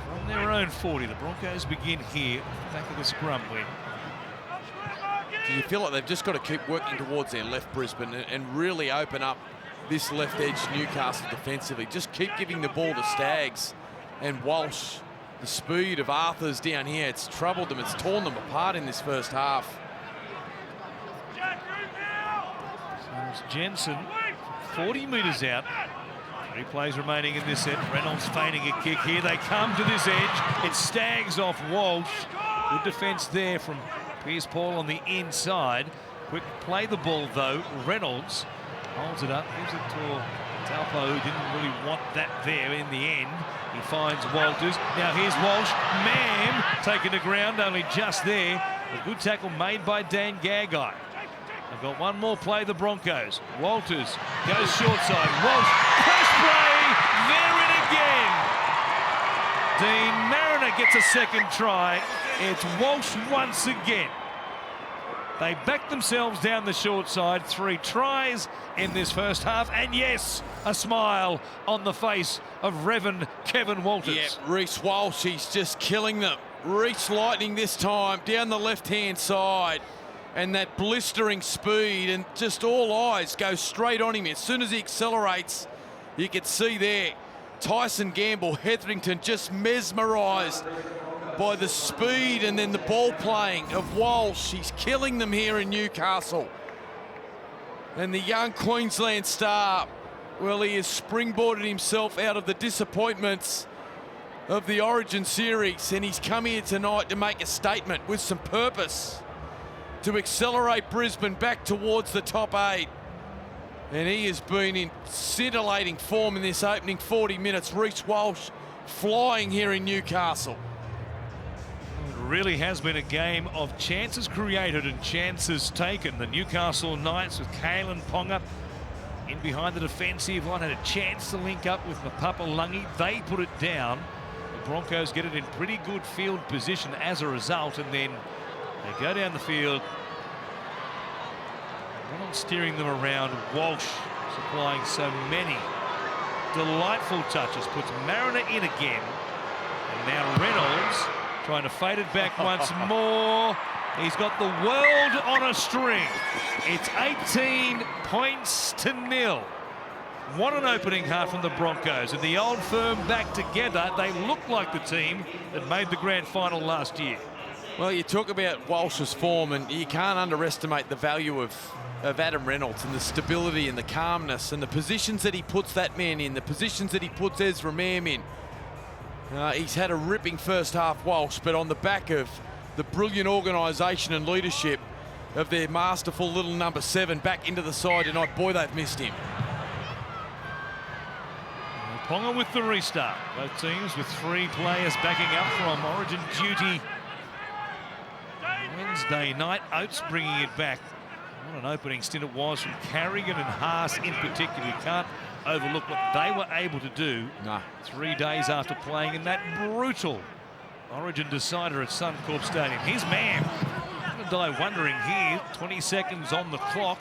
From their own 40, the Broncos begin here, back of the scrum win. Do you feel like they've just got to keep working towards their left, Brisbane, and really open up this left edge Newcastle defensively? Just keep giving the ball to Staggs and Walsh. The speed of Arthur's down here, it's troubled them, it's torn them apart in this first half. So it's Jensen, 40 metres out. 3 plays remaining in this set. Reynolds feigning a kick. Here they come to this edge. It Staggs off Walsh. Good defence there from Pierce Paul on the inside. Quick play the ball though. Reynolds holds it up, gives it to Taupo, who didn't really want that there in the end. He finds Walters. Now here's Walsh. Mam taken to ground, only just there. A good tackle made by Dan Gagai. They've got one more play, the Broncos. Walters goes short side. Walsh, press play, they're in again. Dean Mariner gets a second try. It's Walsh once again. They back themselves down the short side. 3 tries in this first half. And yes, a smile on the face of Revan Kevin Walters. Yeah, Reece Walsh, he's just killing them. Reece Lightning this time down the left-hand side. And that blistering speed, and just all eyes go straight on him. As soon as he accelerates, you can see there, Tyson Gamble, Hetherington just mesmerised by the speed and then the ball playing of Walsh. He's killing them here in Newcastle. And the young Queensland star, well, he has springboarded himself out of the disappointments of the Origin series, and he's come here tonight to make a statement with some purpose, to accelerate Brisbane back towards the top 8. And he has been in scintillating form in this opening 40 minutes. Reece Walsh flying here in Newcastle. It really has been a game of chances created and chances taken. The Newcastle Knights with Kalen Ponga in behind the defensive line had a chance to link up with Mapapalangi. They put it down. The Broncos get it in pretty good field position as a result, and then they go down the field. Reynolds steering them around. Walsh supplying so many delightful touches. Puts Mariner in again. And now Reynolds trying to fade it back once more. He's got the world on a string. It's 18 points to 0. What an opening half from the Broncos. And the old firm back together. They look like the team that made the grand final last year. Well, you talk about Walsh's form, and you can't underestimate the value of Adam Reynolds and the stability and the calmness and the positions that he puts that man in, the positions that he puts Ezra Mam in. He's had a ripping first half, Walsh, but on the back of the brilliant organisation and leadership of their masterful little number 7 back into the side tonight, boy, they've missed him. Ponga with the restart. Both teams with 3 players backing up from Origin duty Wednesday night. Oates bringing it back. What an opening stint it was from Carrigan and Haas in particular. You can't overlook what they were able to do 3 days after playing in that brutal Origin decider at Suncorp Stadium. Here's Mam. Gonna die wondering here. 20 seconds on the clock.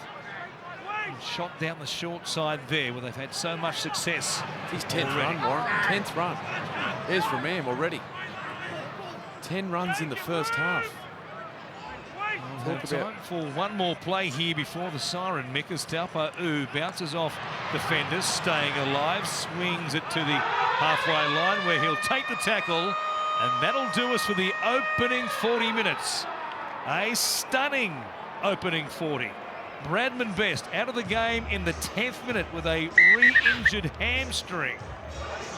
And shot down the short side there where they've had so much success. His 10th run, Warren. 10th run. There's from Mam already. 10 runs in the first half. We'll have time for one more play here before the siren. Mikas Taupo bounces off defenders, staying alive, swings it to the halfway line where he'll take the tackle, and that'll do us for the opening 40 minutes A stunning opening 40. Bradman best out of the game in the 10th minute with a re-injured hamstring.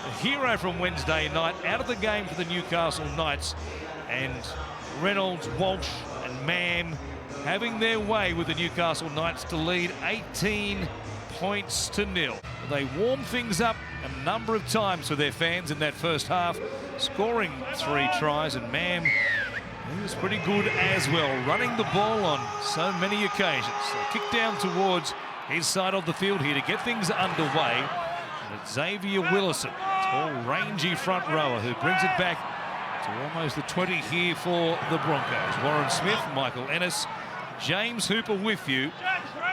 The hero from Wednesday night out of the game for the Newcastle Knights, and Reynolds, Walsh and Mam having their way with the Newcastle Knights to lead 18 points to nil. They warmed things up a number of times for their fans in that first half, scoring 3 tries, and Mam, he was pretty good as well, running the ball on so many occasions. So kick down towards his side of the field here to get things underway. And it's Xavier Willison, tall, rangy front rower, who brings it back to almost the 20 here for the Broncos. Warren Smith, Michael Ennis, James Hooper with you.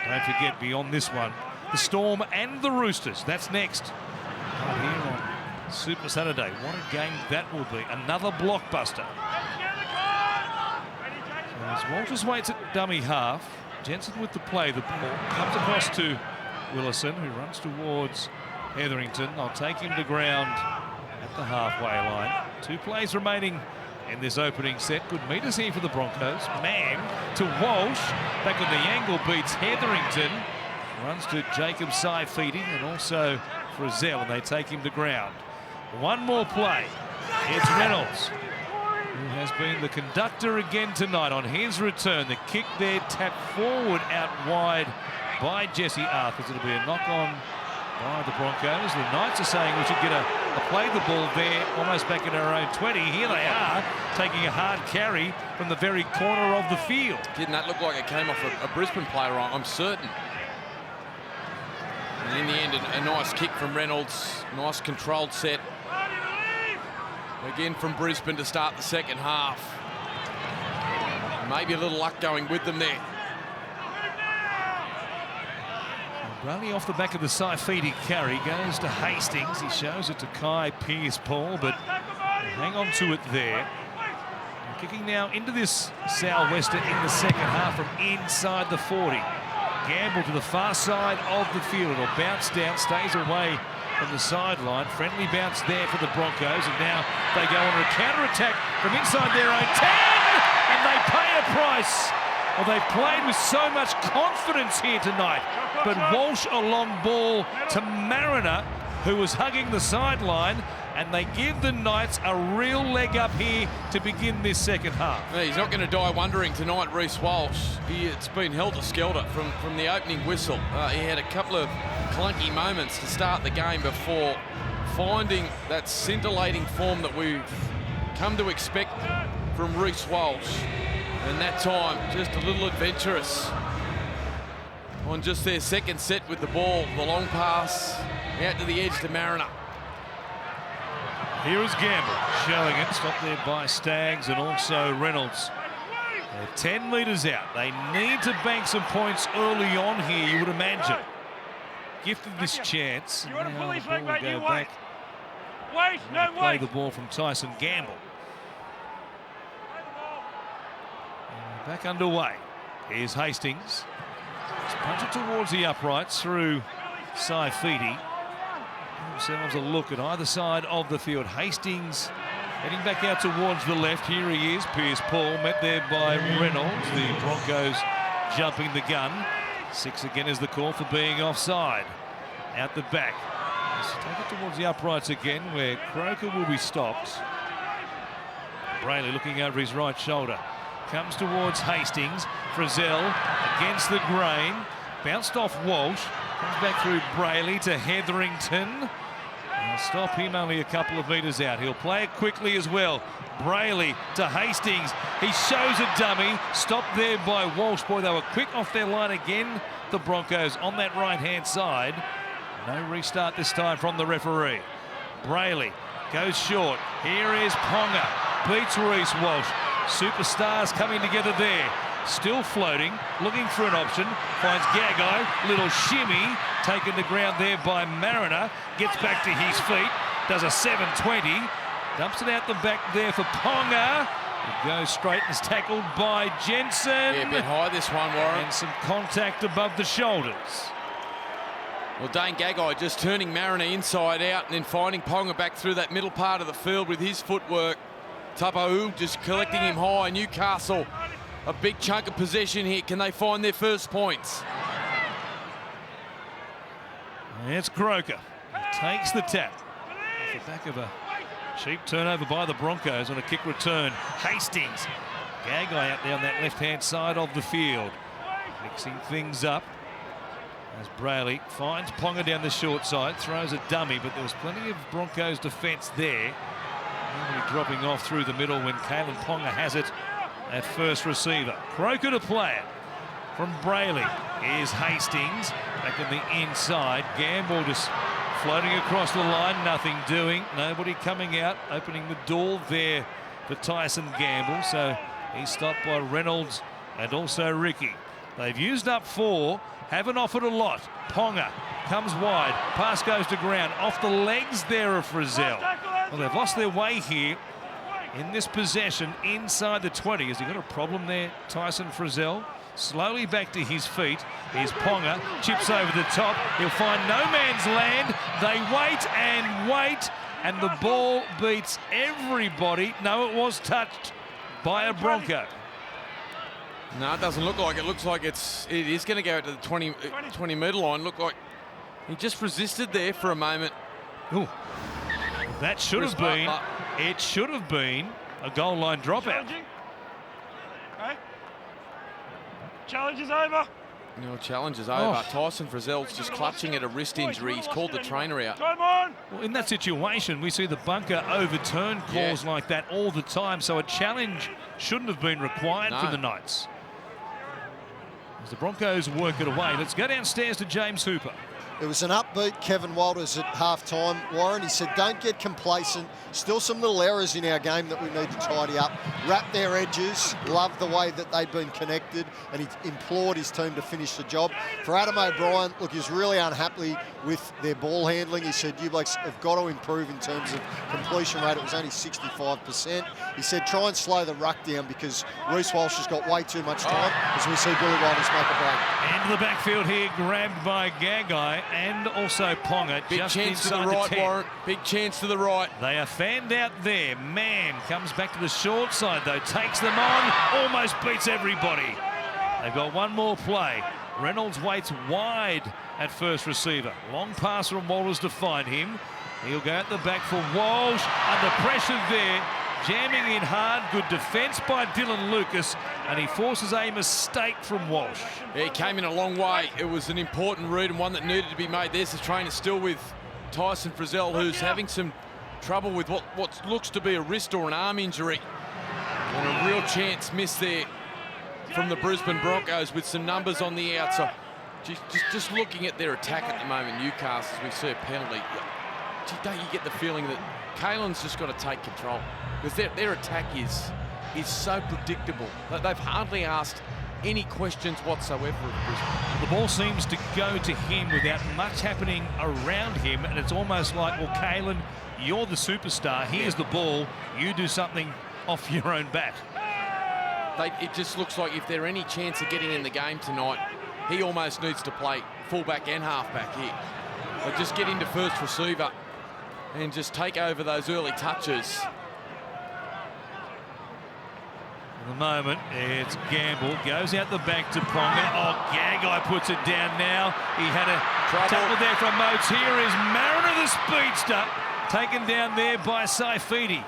Don't forget, beyond this one, the Storm and the Roosters. That's next. Right here on Super Saturday. What a game that will be. Another blockbuster. As Walters waits at dummy half, Jensen with the play. The ball comes across to Willison, who runs towards Hetherington. I'll take him to ground at the halfway line. 2 plays remaining in this opening set. Good meters here for the Broncos. Mam to Walsh. Back on the angle, beats Hetherington. Runs to Jacob Saifidi and also Frizzell, and they take him to ground. One more play. It's Reynolds, who has been the conductor again tonight on his return. The kick there tapped forward out wide by Jesse Arthurs. It'll be a knock-on by the Broncos. The Knights are saying we should get a play the ball there almost back in our own 20. Here they are, taking a hard carry from the very corner of the field. Didn't that look like it came off a Brisbane player? I'm certain. And in the end, a nice kick from Reynolds. Nice controlled set. Again from Brisbane to start the second half. Maybe a little luck going with them there. Braley off the back of the Saifidi carry goes to Hastings. He shows it to Kai Pearce-Paul, but hang on to it there. And kicking now into this sou'wester in the second half from inside the 40. Gamble to the far side of the field. It'll bounce down, stays away from the sideline. Friendly bounce there for the Broncos, and now they go on a counter-attack from inside their own 10, and they pay a price. Well, they've played with so much confidence here tonight, but Walsh a long ball to Mariner, who was hugging the sideline, and they give the Knights a real leg up here to begin this second half. He's not going to die wondering tonight, Reece Walsh. It's been helter-skelter from the opening whistle. He had a couple of clunky moments to start the game before finding that scintillating form that we've come to expect from Reece Walsh. And that time, just a little adventurous on just their second set with the ball. The long pass out to the edge to Mariner. Here is Gamble showing it, stopped there by Staggs and also Reynolds. They're 10 metres out. They need to bank some points early on here, you would imagine. Gifted this chance. You want to pull his leg, mate? You back. Wait, no wait. Play the ball from Tyson Gamble. Back underway. Here's Hastings. Let's punch it towards the uprights through Saifidi. Themselves a look at either side of the field. Hastings heading back out towards the left. Here he is, Pearce-Paul, met there by Reynolds. The Broncos jumping the gun. 6 again is the call for being offside. Out the back. Let's take it towards the uprights again, where Croker will be stopped. Brayley looking over his right shoulder. Comes towards Hastings. Frizzell against the grain. Bounced off Walsh. Comes back through Brayley to Hetherington. They'll stop him only a couple of metres out. He'll play it quickly as well. Brayley to Hastings. He shows a dummy. Stopped there by Walsh. Boy, they were quick off their line again, the Broncos, on that right-hand side. No restart this time from the referee. Brayley goes short. Here is Ponga. Beats Reece Walsh. Superstars coming together there. Still floating, looking for an option. Finds Gagai, little shimmy. Taken to ground there by Mariner. Gets back to his feet. Does a 720. Dumps it out the back there for Ponga. It goes straight and is tackled by Jensen. Yeah, a bit high this one, Warren. And some contact above the shoulders. Well, Dane Gagai just turning Mariner inside out and then finding Ponga back through that middle part of the field with his footwork. Tapau just collecting him high. Newcastle a big chunk of possession here. Can they find their first points? It's Croker. He takes the tap. Off the back of a cheap turnover by the Broncos on a kick return. Hastings. Gagai out there on that left-hand side of the field. Mixing things up as Brayley finds Ponga down the short side. Throws a dummy, but there was plenty of Broncos defence there. Nobody dropping off through the middle when Kalen Ponga has it at first receiver. Croker to play it from Brayley. Here's Hastings back in the inside. Gamble just floating across the line, nothing doing. Nobody coming out, opening the door there for Tyson Gamble. So he's stopped by Reynolds and also Ricky. They've used up 4, haven't offered a lot. Ponga comes wide, pass goes to ground, off the legs there of Frizzell. Well, they've lost their way here in this possession inside the 20. Has he got a problem there, Tyson Frizzell? Slowly back to his feet. Here's Ponga, chips over the top. He'll find no man's land. They wait, and the ball beats everybody. No, it was touched by a Bronco. No, it doesn't look like it. Looks like it is going to go to the 20 metre line. Look like he just resisted there for a moment. Ooh. That should have been. It should have been a goal line dropout. Okay. Challenge is over. No, challenge is over. Tyson Frizzell's just clutching at a wrist injury. He's called the trainer out. Come on. Well, in that situation, we see the bunker overturn calls like that all the time. So a challenge shouldn't have been required for the Knights. As the Broncos work it away, let's go downstairs to James Hooper. It was an upbeat Kevin Walters at half-time, Warren. He said, don't get complacent. Still some little errors in our game that we need to tidy up. Wrap their edges. Love the way that they've been connected, and he implored his team to finish the job. For Adam O'Brien, look, he's really unhappy with their ball handling. He said, you blokes have got to improve in terms of completion rate. It was only 65%. He said, try and slow the ruck down because Reece Walsh has got way too much time as we see Billy Walters make a break. Into the backfield here, grabbed by Gagai and also Ponga. Big just chance to the inside right, 10. Warren. Big chance to the right. They are fanned out there. Mam comes back to the short side though, takes them on, almost beats everybody. They've got one more play. Reynolds waits wide at first receiver. Long pass from Walters to find him. He'll go at the back for Walsh. Under pressure there, jamming in hard. Good defence by Dylan Lucas, and he forces a mistake from Walsh. He came in a long way. It was an important read and one that needed to be made. There's the trainer still with Tyson Frizzell, who's having some trouble with what looks to be a wrist or an arm injury. And a real chance missed there from the Brisbane Broncos with some numbers on the outside. Just looking at their attack at the moment, Newcastle, as we see a penalty. Don't you get the feeling that Kalen's just got to take control? Because their attack is so predictable. They've hardly asked any questions whatsoever of Brisbane. The ball seems to go to him without much happening around him, and it's almost like, well, Kalen, you're the superstar. Here's the ball. You do something off your own bat. It just looks like if there's any chance of getting in the game tonight, he almost needs to play fullback and halfback here. But just get into first receiver and just take over those early touches. At the moment, it's Gamble. Goes out the back to Ponga. Oh, Gagai puts it down now. He had a tackle there from Moats. Here is Mariner, the speedster, taken down there by Saifidi.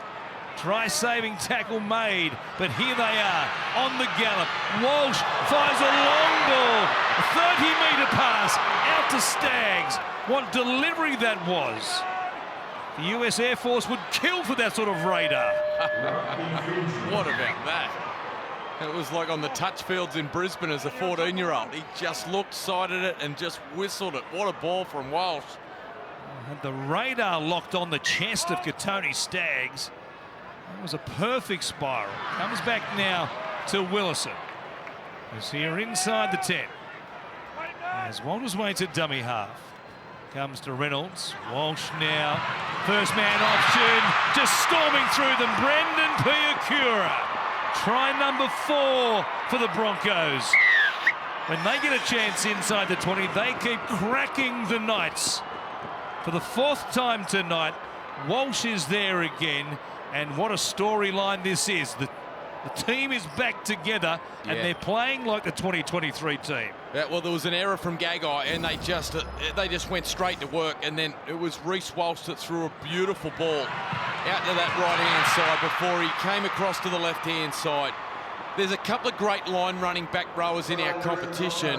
Try-saving tackle made, but here they are on the gallop. Walsh fires a long ball, a 30-metre pass out to Staggs. What delivery that was. The US Air Force would kill for that sort of radar. What about that? It was like on the touch fields in Brisbane as a 14-year-old. He just looked, sighted it, and just whistled it. What a ball from Walsh. And the radar locked on the chest of Katoni Staggs. That was a perfect spiral. Comes back now to Willison. He's here inside the 10. As Walters waits at dummy half. Comes to Reynolds. Walsh now. First man option. Just storming through them. Brendan Piakura. Try number 4 for the Broncos. When they get a chance inside the 20, they keep cracking the Knights. For the 4th time tonight, Walsh is there again. And what a storyline this is. The The team is back together, and they're playing like the 2023 team. Yeah, well, there was an error from Gagai, and they just went straight to work, and then it was Reece Walsh that threw a beautiful ball out to that right-hand side before he came across to the left-hand side. There's a couple of great line-running back rowers in our competition.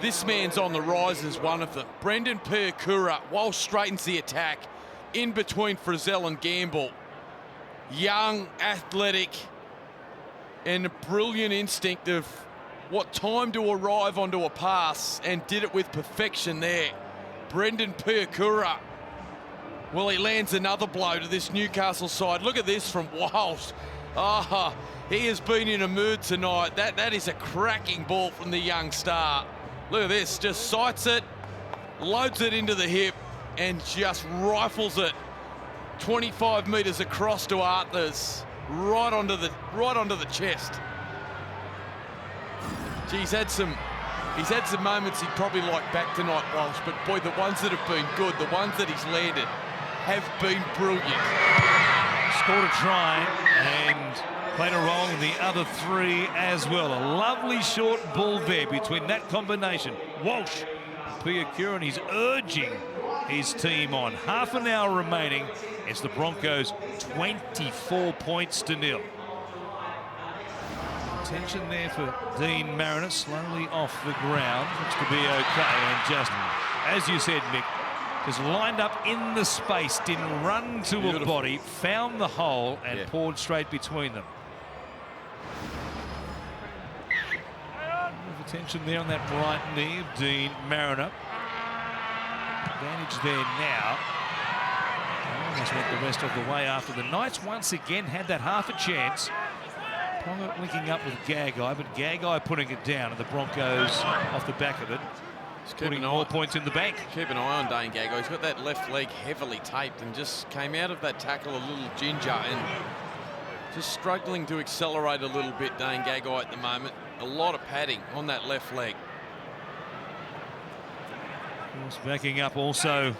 This man's on the rise as one of them. Brendan Piakura, Walsh straightens the attack in between Frizzell and Gamble. Young, athletic, and a brilliant instinct of what time to arrive onto a pass, and did it with perfection there. Brendan Piakura. Well, he lands another blow to this Newcastle side. Look at this from Walsh. Ah, he has been in a mood tonight. That is a cracking ball from the young star. Look at this, just sights it, loads it into the hip, and just rifles it 25 metres across to Arthurs, right onto the chest. Gee, he's had some moments he'd probably like back tonight, Walsh, but boy, the ones that have been good, the ones that he's landed, have been brilliant. Scored a try and played a role in the other three as well. A lovely short ball there between that combination. Walsh, Piakura, and he's urging his team on. Half an hour remaining. It's the Broncos 24 points to nil. Tension there for Dean Mariner, slowly off the ground. Looks to be okay, and just, as you said, Mick, just lined up in the space, didn't run to a body, found the hole and poured straight between them. Attention there on that right knee of Dean Mariner. Advantage there now. Almost went the rest of the way after the Knights once again had that half a chance. Ponga linking up with Gagai, but Gagai putting it down, and the Broncos off the back of it, putting more points in the bank. Keep an eye on Dane Gagai. He's got that left leg heavily taped and just came out of that tackle a little ginger and just struggling to accelerate a little bit, Dane Gagai, at the moment. A lot of padding on that left leg. Of course, backing up also,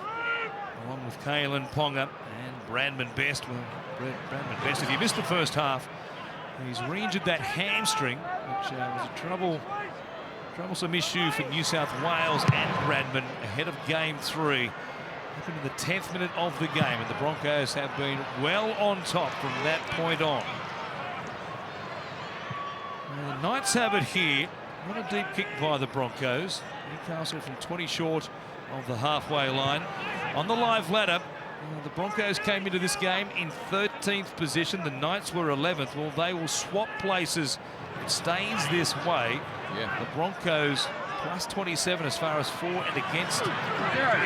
along with Kalen Ponga and Bradman Best. Well, Bradman Best, if you missed the first half, he's re-injured that hamstring, which was a troublesome issue for New South Wales and Bradman ahead of game 3. Happened in the 10th minute of the game, and the Broncos have been well on top from that point on. Well, the Knights have it here. Not a deep kick by the Broncos. Newcastle from 20 short of the halfway line. On the live ladder, the Broncos came into this game in 13th position. The Knights were 11th. Well, they will swap places. It stays this way. The Broncos plus 27 as far as for and against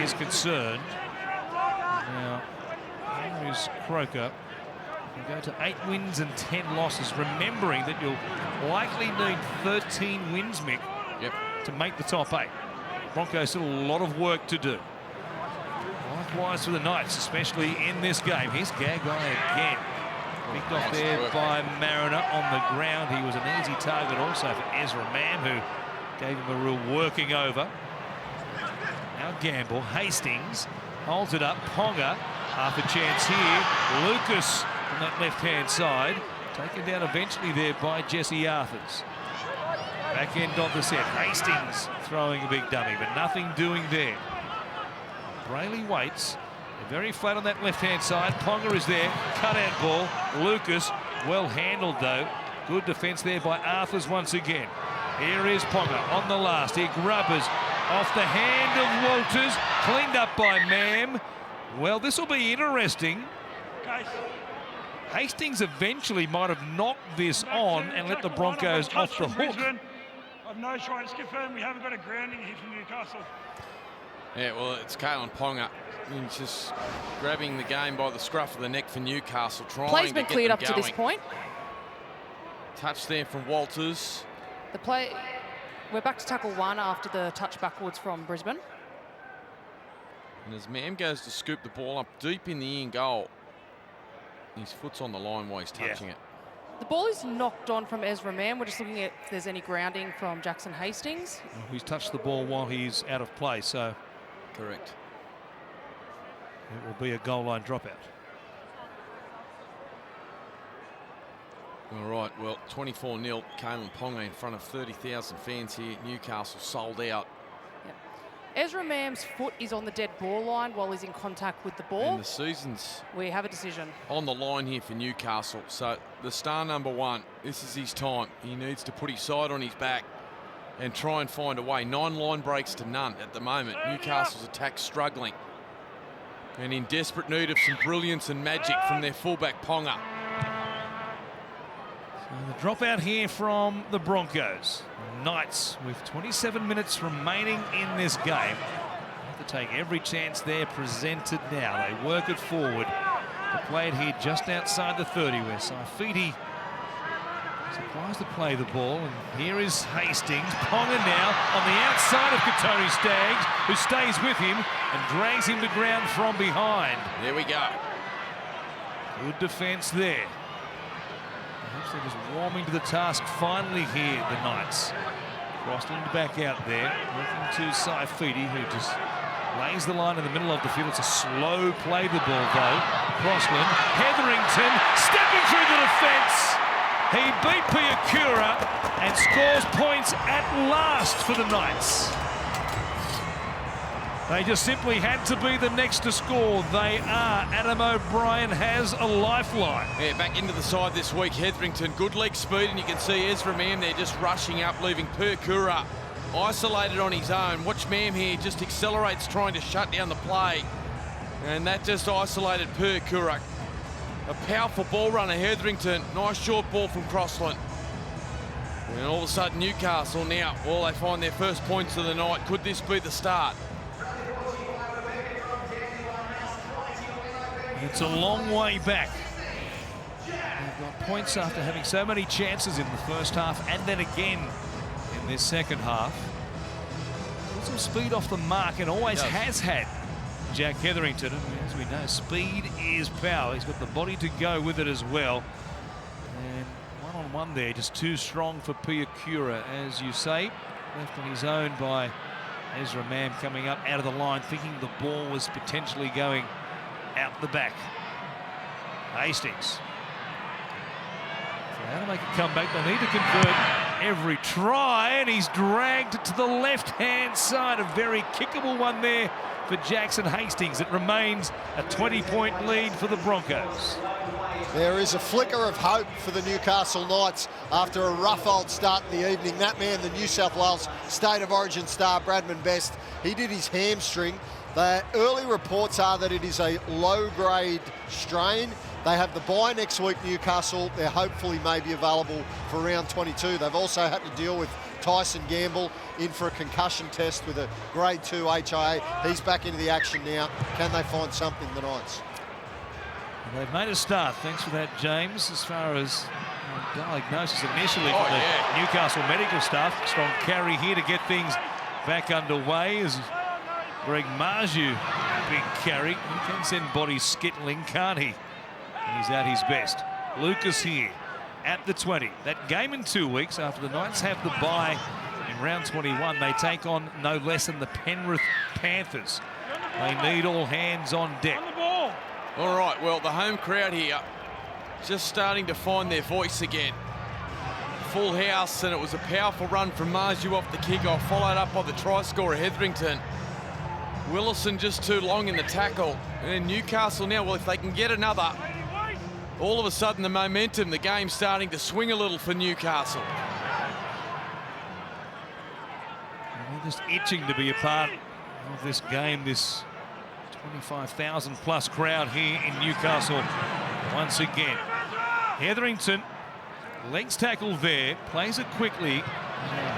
is concerned. Now, here's Croker. You go to 8 wins and 10 losses, remembering that you'll likely need 13 wins, Mick, to make the top 8. Broncos still a lot of work to do. Likewise for the Knights, especially in this game. Here's Gagai again. Picked off there by Mariner on the ground. He was an easy target also for Ezra Mam, who gave him a real working over. Now Gamble, Hastings holds it up. Ponga, half a chance here. Lucas on that left-hand side, taken down eventually there by Jesse Arthurs. Back end of the set. Hastings throwing a big dummy, but nothing doing there. Brayley waits. They're very flat on that left-hand side. Ponga is there. Cut-out ball. Lucas, well handled though. Good defence there by Arthurs once again. Here is Ponga on the last. He grubbers off the hand of Walters. Cleaned up by Mam. Well, this will be interesting. Hastings eventually might have knocked this on and let the Broncos off the hook. I've no try and skip home. We haven't got a grounding here from Newcastle. Yeah, well, it's Kalen Ponga. He's just grabbing the game by the scruff of the neck for Newcastle, trying Play's to been get cleared them up to this point. Touch there from Walters. We're back to tackle 1 after the touch backwards from Brisbane. And as Mam goes to scoop the ball up deep in the in goal, his foot's on the line while he's touching it. The ball is knocked on from Ezra Mam. We're just looking at if there's any grounding from Jackson Hastings. He's touched the ball while he's out of play, so correct. It will be a goal line dropout. All right, well, 24-0, Kalyn Ponga in front of 30,000 fans here. Newcastle sold out. Yep. Ezra Mam's foot is on the dead ball line while he's in contact with the ball. And the season's We have a decision. on the line here for Newcastle. So the star number one, this is his time. He needs to put his side on his back and try and find a way. 9 line breaks to none at the moment. Newcastle's attack struggling. And in desperate need of some brilliance and magic from their fullback Ponga. The dropout here from the Broncos. Knights with 27 minutes remaining in this game. Have to take every chance they're presented now. They work it forward. They play it here just outside the 30 where Saifiti surprised to play the ball. And here is Hastings. Ponga now on the outside of Katoni Staggs, who stays with him and drags him to ground from behind. There we go. Good defence there. Perhaps they're just warming to the task finally here, the Knights. Crossland back out there, looking to Saifiti, who just lays the line in the middle of the field. It's a slow play the ball, though. Crossland, Hetherington, stepping through the defence. He beat Piakura and scores points at last for the Knights. They just simply had to be the next to score. They are. Adam O'Brien has a lifeline. Yeah, back into the side this week, Hetherington. Good leg speed, and you can see Ezra Mam there just rushing up, leaving Piakura isolated on his own. Watch Mam here, just accelerates, trying to shut down the play. And that just isolated Piakura. A powerful ball runner, Hetherington. Nice short ball from Crossland. And all of a sudden, Newcastle now, well, they find their first points of the night. Could this be the start? It's a long way back. They've got points after having so many chances in the first half and then again in this second half. Got some speed off the mark and always has had Jack Hetherington. And as we know, speed is power. He's got the body to go with it as well. And one-on-one there, just too strong for Piakura, as you say. Left on his own by Ezra Mam coming up out of the line, thinking the ball was potentially going out the back. Hastings. So how to make a comeback? They need to convert every try, and he's dragged to the left-hand side. A very kickable one there for Jackson Hastings. It remains a 20-point lead for the Broncos. There is a flicker of hope for the Newcastle Knights after a rough old start in the evening. That man, the New South Wales State of Origin star, Bradman Best, he did his hamstring. The early reports are that it is a low-grade strain. They have the bye next week, Newcastle. They're hopefully maybe available for round 22. They've also had to deal with Tyson Gamble in for a concussion test with a grade 2 HIA. He's back into the action now. Can they find something, the Knights? They've made a start. Thanks for that, James. As far as diagnosis initially for the Newcastle medical staff. Strong carry here to get things back underway as Greg Marju, big carry. He can send bodies skittling, can't he? And he's at his best. Lucas here at the 20. That game in 2 weeks after the Knights have the bye in round 21. They take on no less than the Penrith Panthers. They need all hands on deck. All right, well, the home crowd here just starting to find their voice again. Full house, and it was a powerful run from Marju off the kickoff, followed up by the try scorer, Hetherington. Willison just too long in the tackle. And Newcastle now, well, if they can get another, all of a sudden the momentum, the game's starting to swing a little for Newcastle. They're just itching to be a part of this game, this 25,000 plus crowd here in Newcastle once again. Hetherington, legs tackle there, plays it quickly.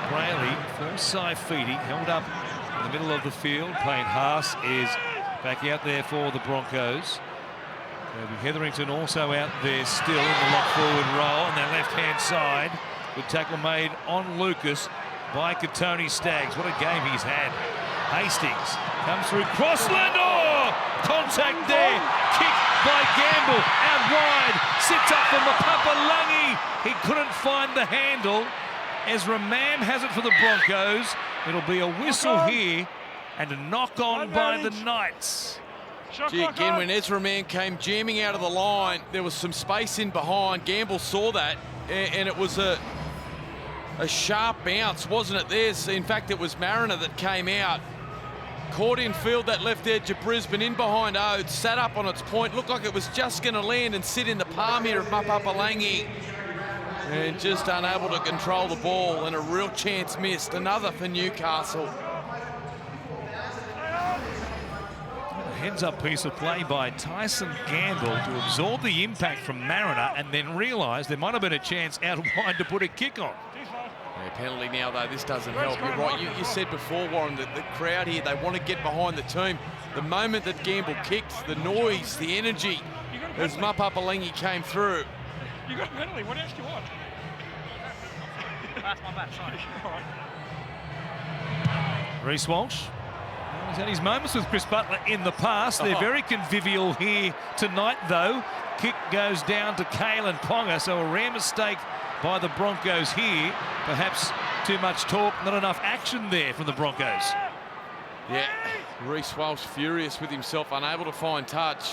Brayley for Saifiti, held up in the middle of the field. Payne Haas is back out there for the Broncos. Hetherington also out there still in the lock forward roll on their left-hand side. Good tackle made on Lucas by Katoni Staggs. What a game he's had. Hastings comes through Crossland. Oh, contact there. Kick by Gamble out wide. Sits up for Mapapalungi. He couldn't find the handle. Ezra Mam has it for the Broncos. It'll be a whistle here and a knock on by the Knights. Gee, again, when Ezra Mam came jamming out of the line, there was some space in behind. Gamble saw that, and it was a sharp bounce, wasn't it? In fact, it was Mariner that came out, caught in field that left edge of Brisbane, in behind Oates, sat up on its point, looked like it was just going to land and sit in the palm here of Mapapalangi, and just unable to control the ball, and a real chance missed. Another for Newcastle. Heads-up piece of play by Tyson Gamble to absorb the impact from Mariner and then realise there might have been a chance out wide to put a kick on. Yeah, penalty now, though. This doesn't help. You're right. You said before, Warren, that the crowd here, they want to get behind the team. The moment that Gamble kicked, the noise, the energy, as Mapapalangi came through. You got a penalty. What else do you want? Pass my back, sorry. Reece Walsh. He's had his moments with Chris Butler in the past. They're very convivial here tonight, though. Kick goes down to Kalen Ponga, so a rare mistake by the Broncos here. Perhaps too much talk, not enough action there from the Broncos. Yeah, Reece Walsh furious with himself, unable to find touch.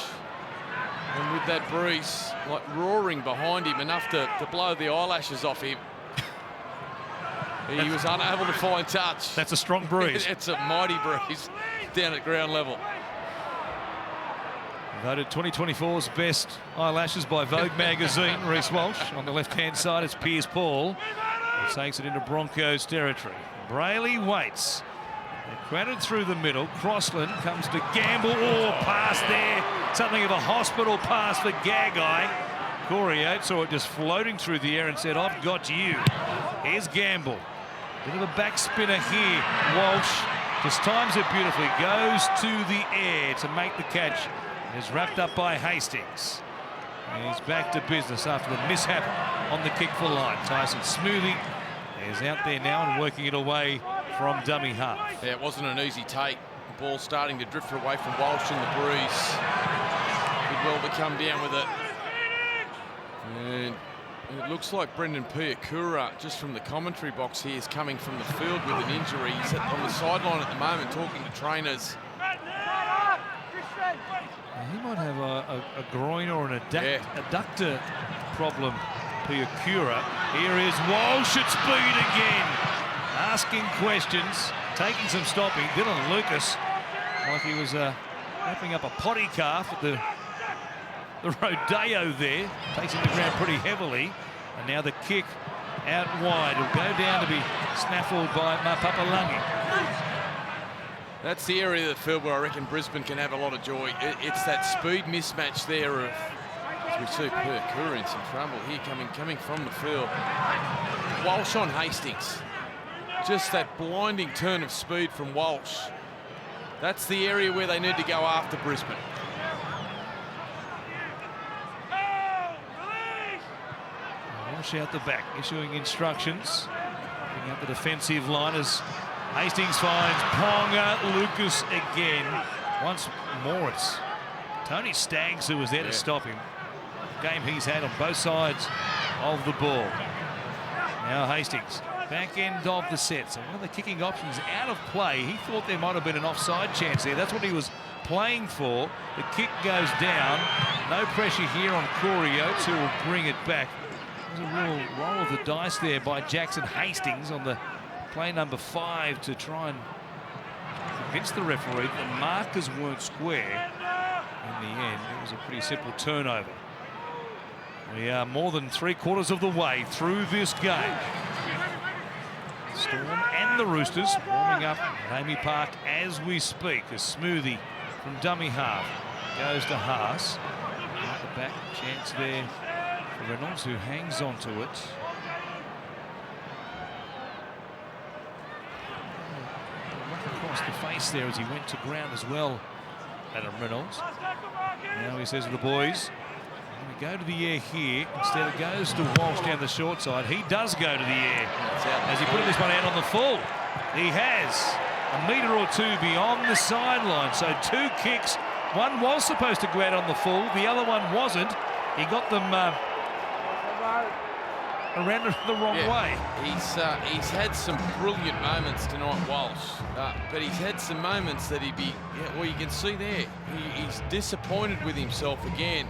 And with that breeze, like roaring behind him, enough to blow the eyelashes off him. He was unable to find touch. That's a strong breeze. It's a mighty breeze down at ground level. Voted 2024's best eyelashes by Vogue magazine. Reece Walsh. On the left-hand side, it's Piers Paul. He takes it into Broncos territory. Brayley waits. They're crowded through the middle. Crossland comes to Gamble. Oh, pass there. Something of a hospital pass for Gagai. Corey Oates saw it just floating through the air and said, "I've got you." Here's Gamble. Bit of a back spinner here. Walsh just times it beautifully. Goes to the air to make the catch. Is wrapped up by Hastings. And he's back to business after the mishap on the kick for line. Tyson Smoothie is out there now and working it away from dummy half. Yeah, it wasn't an easy take. The ball starting to drift away from Walsh in the breeze. Did well to come down with it. And it looks like Brendan Piakura, just from the commentary box here, is coming from the field with an injury. He's on the sideline at the moment talking to trainers. He might have a groin or an adductor problem, Piakura. Here is Walsh at speed again. Asking questions, taking some stopping. Dylan Lucas, like he was wrapping up a potty calf at the rodeo there. Takes it to the ground pretty heavily. And now the kick out wide. It'll go down to be snaffled by Mapapalangi. That's the area of the field where I reckon Brisbane can have a lot of joy. It's that speed mismatch there of, as we see Piakura in some trouble here coming from the field. Walsh on Hastings. Just that blinding turn of speed from Walsh. That's the area where they need to go after Brisbane. Walsh out the back, issuing instructions. Picking up the defensive line as Hastings finds Ponga. Lucas again. Once more, it's Tony Staggs who was there to stop him. Game he's had on both sides of the ball. Now Hastings, back end of the set. So one of the kicking options out of play. He thought there might have been an offside chance there. That's what he was playing for. The kick goes down. No pressure here on Corey Oates, who will bring it back. There's a real roll of the dice there by Jackson Hastings on the play number 5 to try and convince the referee that the markers weren't square. In the end, it was a pretty simple turnover. We are more than 3/4 of the way through this game. Storm and the Roosters warming up at Amy Park as we speak. A Smoothie from dummy half goes to Haas. At the back, chance there for Reynolds, who hangs on to it. Across the face there as he went to ground as well, Adam Reynolds. Now he says to the boys, I'm going to go to the air here. Instead it goes to Walsh down the short side. He does go to the air. Has he put this one out on the full? He has. A metre or two beyond the sideline. So 2 kicks. One was supposed to go out on the full. The other one wasn't. He got them around the wrong way. He's had some brilliant moments tonight, Walsh, but he's had some moments that he'd be, well, you can see there, he's disappointed with himself again.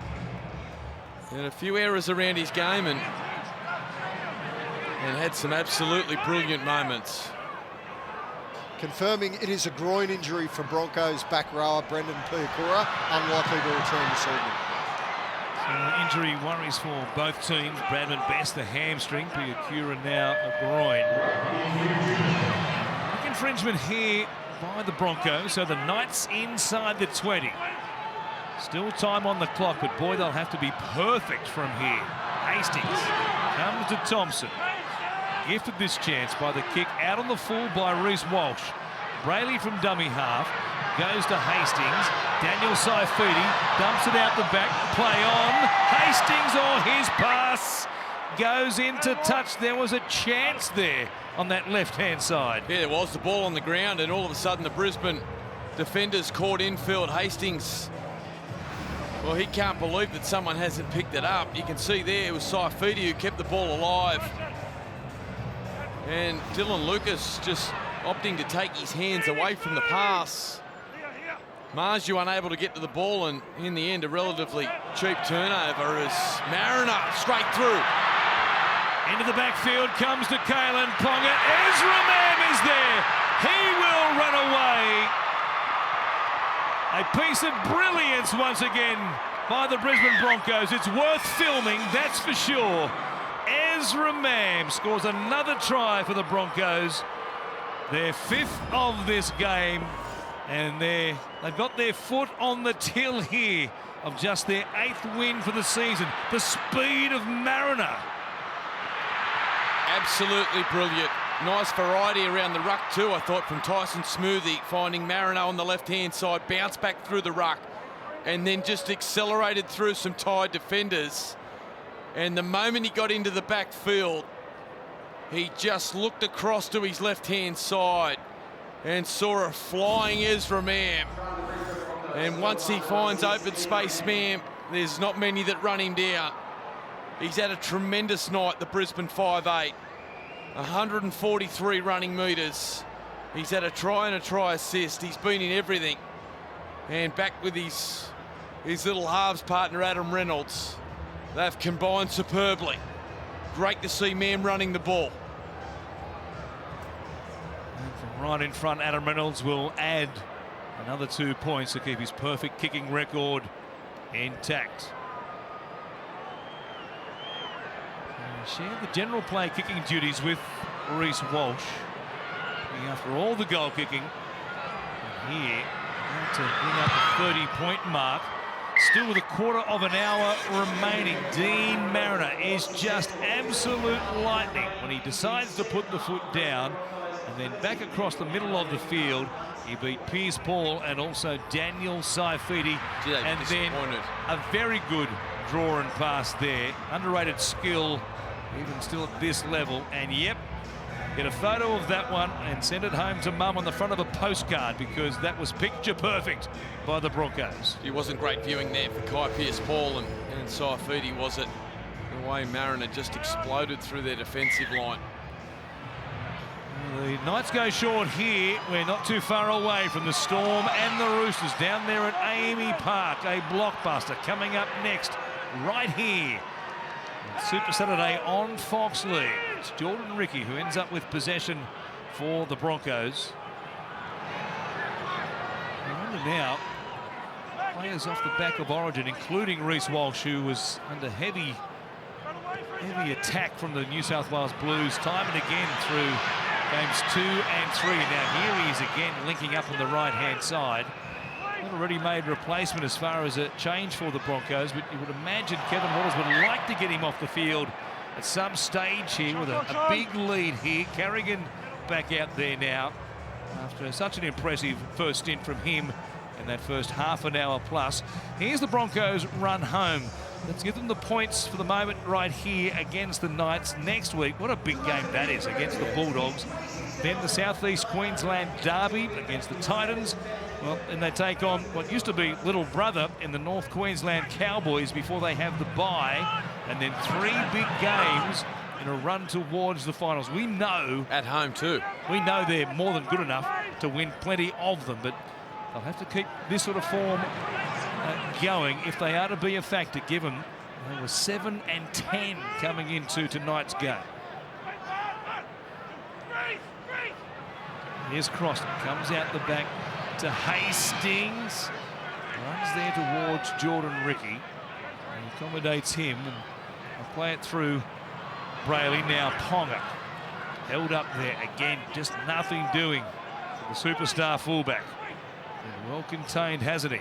And a few errors around his game, and and had some absolutely brilliant moments. Confirming it is a groin injury for Broncos back rower Brendan Piakura, unlikely to return this evening. So injury worries for both teams. Bradman best the hamstring, Piakura now a groin. Infringement here by the Broncos, so the Knights inside the 20. Still time on the clock, but boy, they'll have to be perfect from here. Hastings comes to Thompson. Gifted this chance by the kick out on the full by Reece Walsh. Brayley from dummy half goes to Hastings. Daniel Saifidi dumps it out the back. Play on. Hastings, his pass goes into touch. There was a chance there on that left-hand side. Yeah, there was the ball on the ground, and all of a sudden the Brisbane defenders caught infield. Hastings, well, he can't believe that someone hasn't picked it up. You can see there it was Saifidi who kept the ball alive. And Dylan Lucas just opting to take his hands away from the pass. Marju unable to get to the ball, and in the end a relatively cheap turnover as Mariner straight through. Into the backfield comes to Kalen Ponga. Ezra Mam is there. He will run away. A piece of brilliance once again by the Brisbane Broncos. It's worth filming, that's for sure. Ezra Mam scores another try for the Broncos. Their 5th of this game, and they've got their foot on the till here of just their 8th win for the season. The speed of Mariner. Absolutely brilliant. Nice variety around the ruck too, I thought, from Tyson Smoothie, finding Mariner on the left-hand side, bounce back through the ruck, and then just accelerated through some tied defenders. And the moment he got into the backfield, he just looked across to his left-hand side and saw a flying Ezra Mam. And once he finds open space, Mam, there's not many that run him down. He's had a tremendous night, the Brisbane 5'8". 143 running metres. He's had a try and a try assist. He's been in everything. And back with his little halves partner, Adam Reynolds. They've combined superbly. Great to see Mam running the ball. And from right in front, Adam Reynolds will add another 2 points to keep his perfect kicking record intact. Shared the general play kicking duties with Reece Walsh. After all the goal kicking, and here to bring up the 30-point mark. Still with a quarter of an hour remaining. Dean Mariner is just absolute lightning when he decides to put the foot down, and then back across the middle of the field. He beat Piers Paul and also Daniel Saifidi, and then a very good draw and pass there. Underrated skill, even still at this level. And yep, get a photo of that one and send it home to Mum on the front of a postcard, because that was picture perfect by the Broncos. It wasn't great viewing there for Kai Pearce-Paul and Saifidi, was it? The way Mariner just exploded through their defensive line. The Knights go short here. We're not too far away from the Storm and the Roosters down there at Amy Park. A blockbuster coming up next right here. Super Saturday on Fox League. It's Jordan Ricky who ends up with possession for the Broncos. I wonder now, players off the back of Origin, including Reece Walsh, who was under heavy attack from the New South Wales Blues time and again through games 2 and 3. Now here he is again linking up on the right-hand side. Not a ready-made replacement as far as a change for the Broncos, but you would imagine Kevin Wattles would like to get him off the field at some stage here with a big lead here. Carrigan back out there now after such an impressive first stint from him in that first half an hour plus. Here's the Broncos run home. Let's give them the points for the moment right here against the Knights next week. What a big game that is against the Bulldogs. Then the South East Queensland derby against the Titans. Well, and they take on what used to be little brother in the North Queensland Cowboys before they have the bye. And then 3 big games in a run towards the finals. We know... At home too. We know they're more than good enough to win plenty of them, but they'll have to keep this sort of form going if they are to be a factor, given they were 7 and 10 coming into tonight's game. Here's Croston, comes out the back to Hastings. Runs there towards Jordan Ricky. And accommodates him. And they'll play it through Brayley. Now Ponga. Held up there again, just nothing doing for the superstar fullback. And well contained, hasn't he?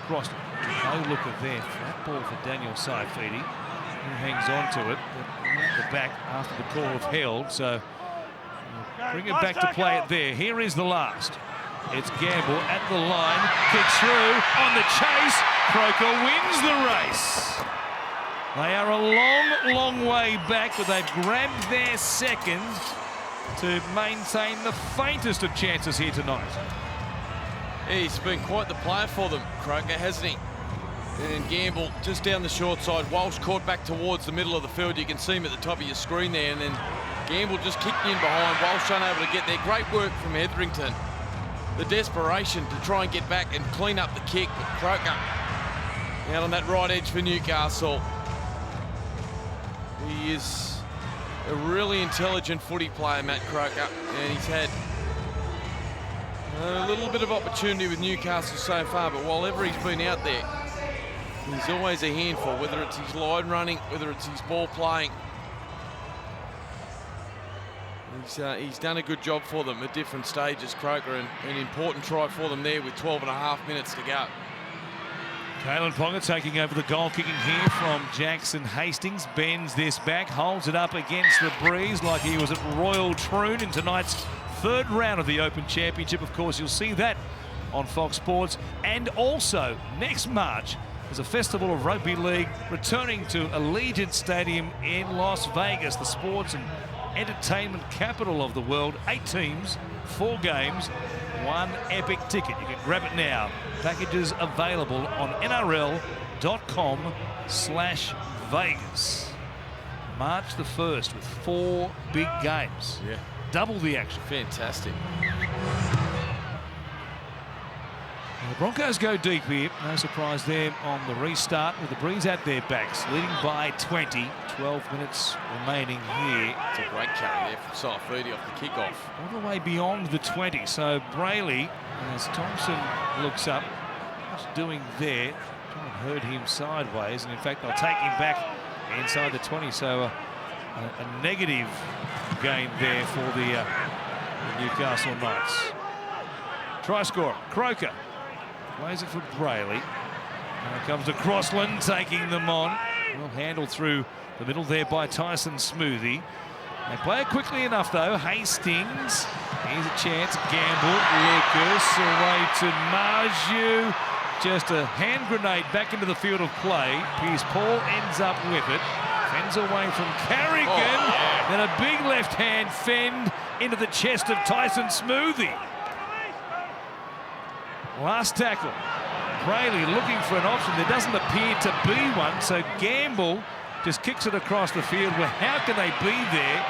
Croston, no looker there. Flat ball for Daniel Saifidi. He hangs on to it. At the back after the call of held, so bring it back to play it there. Here is the last. It's Gamble at the line, kicks through, on the chase. Croker wins the race. They are a long, long way back, but they've grabbed their second to maintain the faintest of chances here tonight. He's been quite the player for them, Croker, hasn't he? And Gamble just down the short side. Walsh caught back towards the middle of the field. You can see him at the top of your screen there. And then Gamble just kicked in behind. Walsh unable to get there. Great work from Hetherington. The desperation to try and get back and clean up the kick. But Croker out on that right edge for Newcastle. He is a really intelligent footy player, Matt Croker. And he's had a little bit of opportunity with Newcastle so far. But while ever he's been out there, he's always a handful, whether it's his line running, whether it's his ball playing. He's done a good job for them at different stages, Croker, and an important try for them there with 12.5 minutes to go. Kalyn Ponga taking over the goal kicking here from Jackson Hastings. Bends this back, holds it up against the breeze like he was at Royal Troon in tonight's third round of the Open Championship. Of course, you'll see that on Fox Sports. And also, next March, there's a festival of rugby league returning to Allegiant Stadium in Las Vegas, the sports and entertainment capital of the world. 8 teams, 4 games, 1 epic ticket. You can grab it now. Packages available on NRL.com/Vegas. March the 1st with 4 big games. Yeah. Double the action. Fantastic. The Broncos go deep here. No surprise there on the restart with the breeze at their backs, leading by 20. 12 minutes remaining here. It's a great carry there from Saifidi off the kickoff. All the way beyond the 20. So Brayley, as Thompson looks up, what's doing there? Trying to herd him sideways, and in fact they'll take him back inside the 20. So a negative gain there for the Newcastle Knights. Try scorer, Croker. Plays it for Brayley. Now comes to Crossland, taking them on. Well handled through the middle there by Tyson Smoothie. They play it quickly enough though. Hastings. Here's a chance. Gamble. Lucas away to Marju. Just a hand grenade back into the field of play. Pierce Paul ends up with it. Fends away from Carrigan. Oh, yeah. Then a big left hand fend into the chest of Tyson Smoothie. Last tackle. Brayley looking for an option. There doesn't appear to be one, so Gamble just kicks it across the field. Well, how can they be there,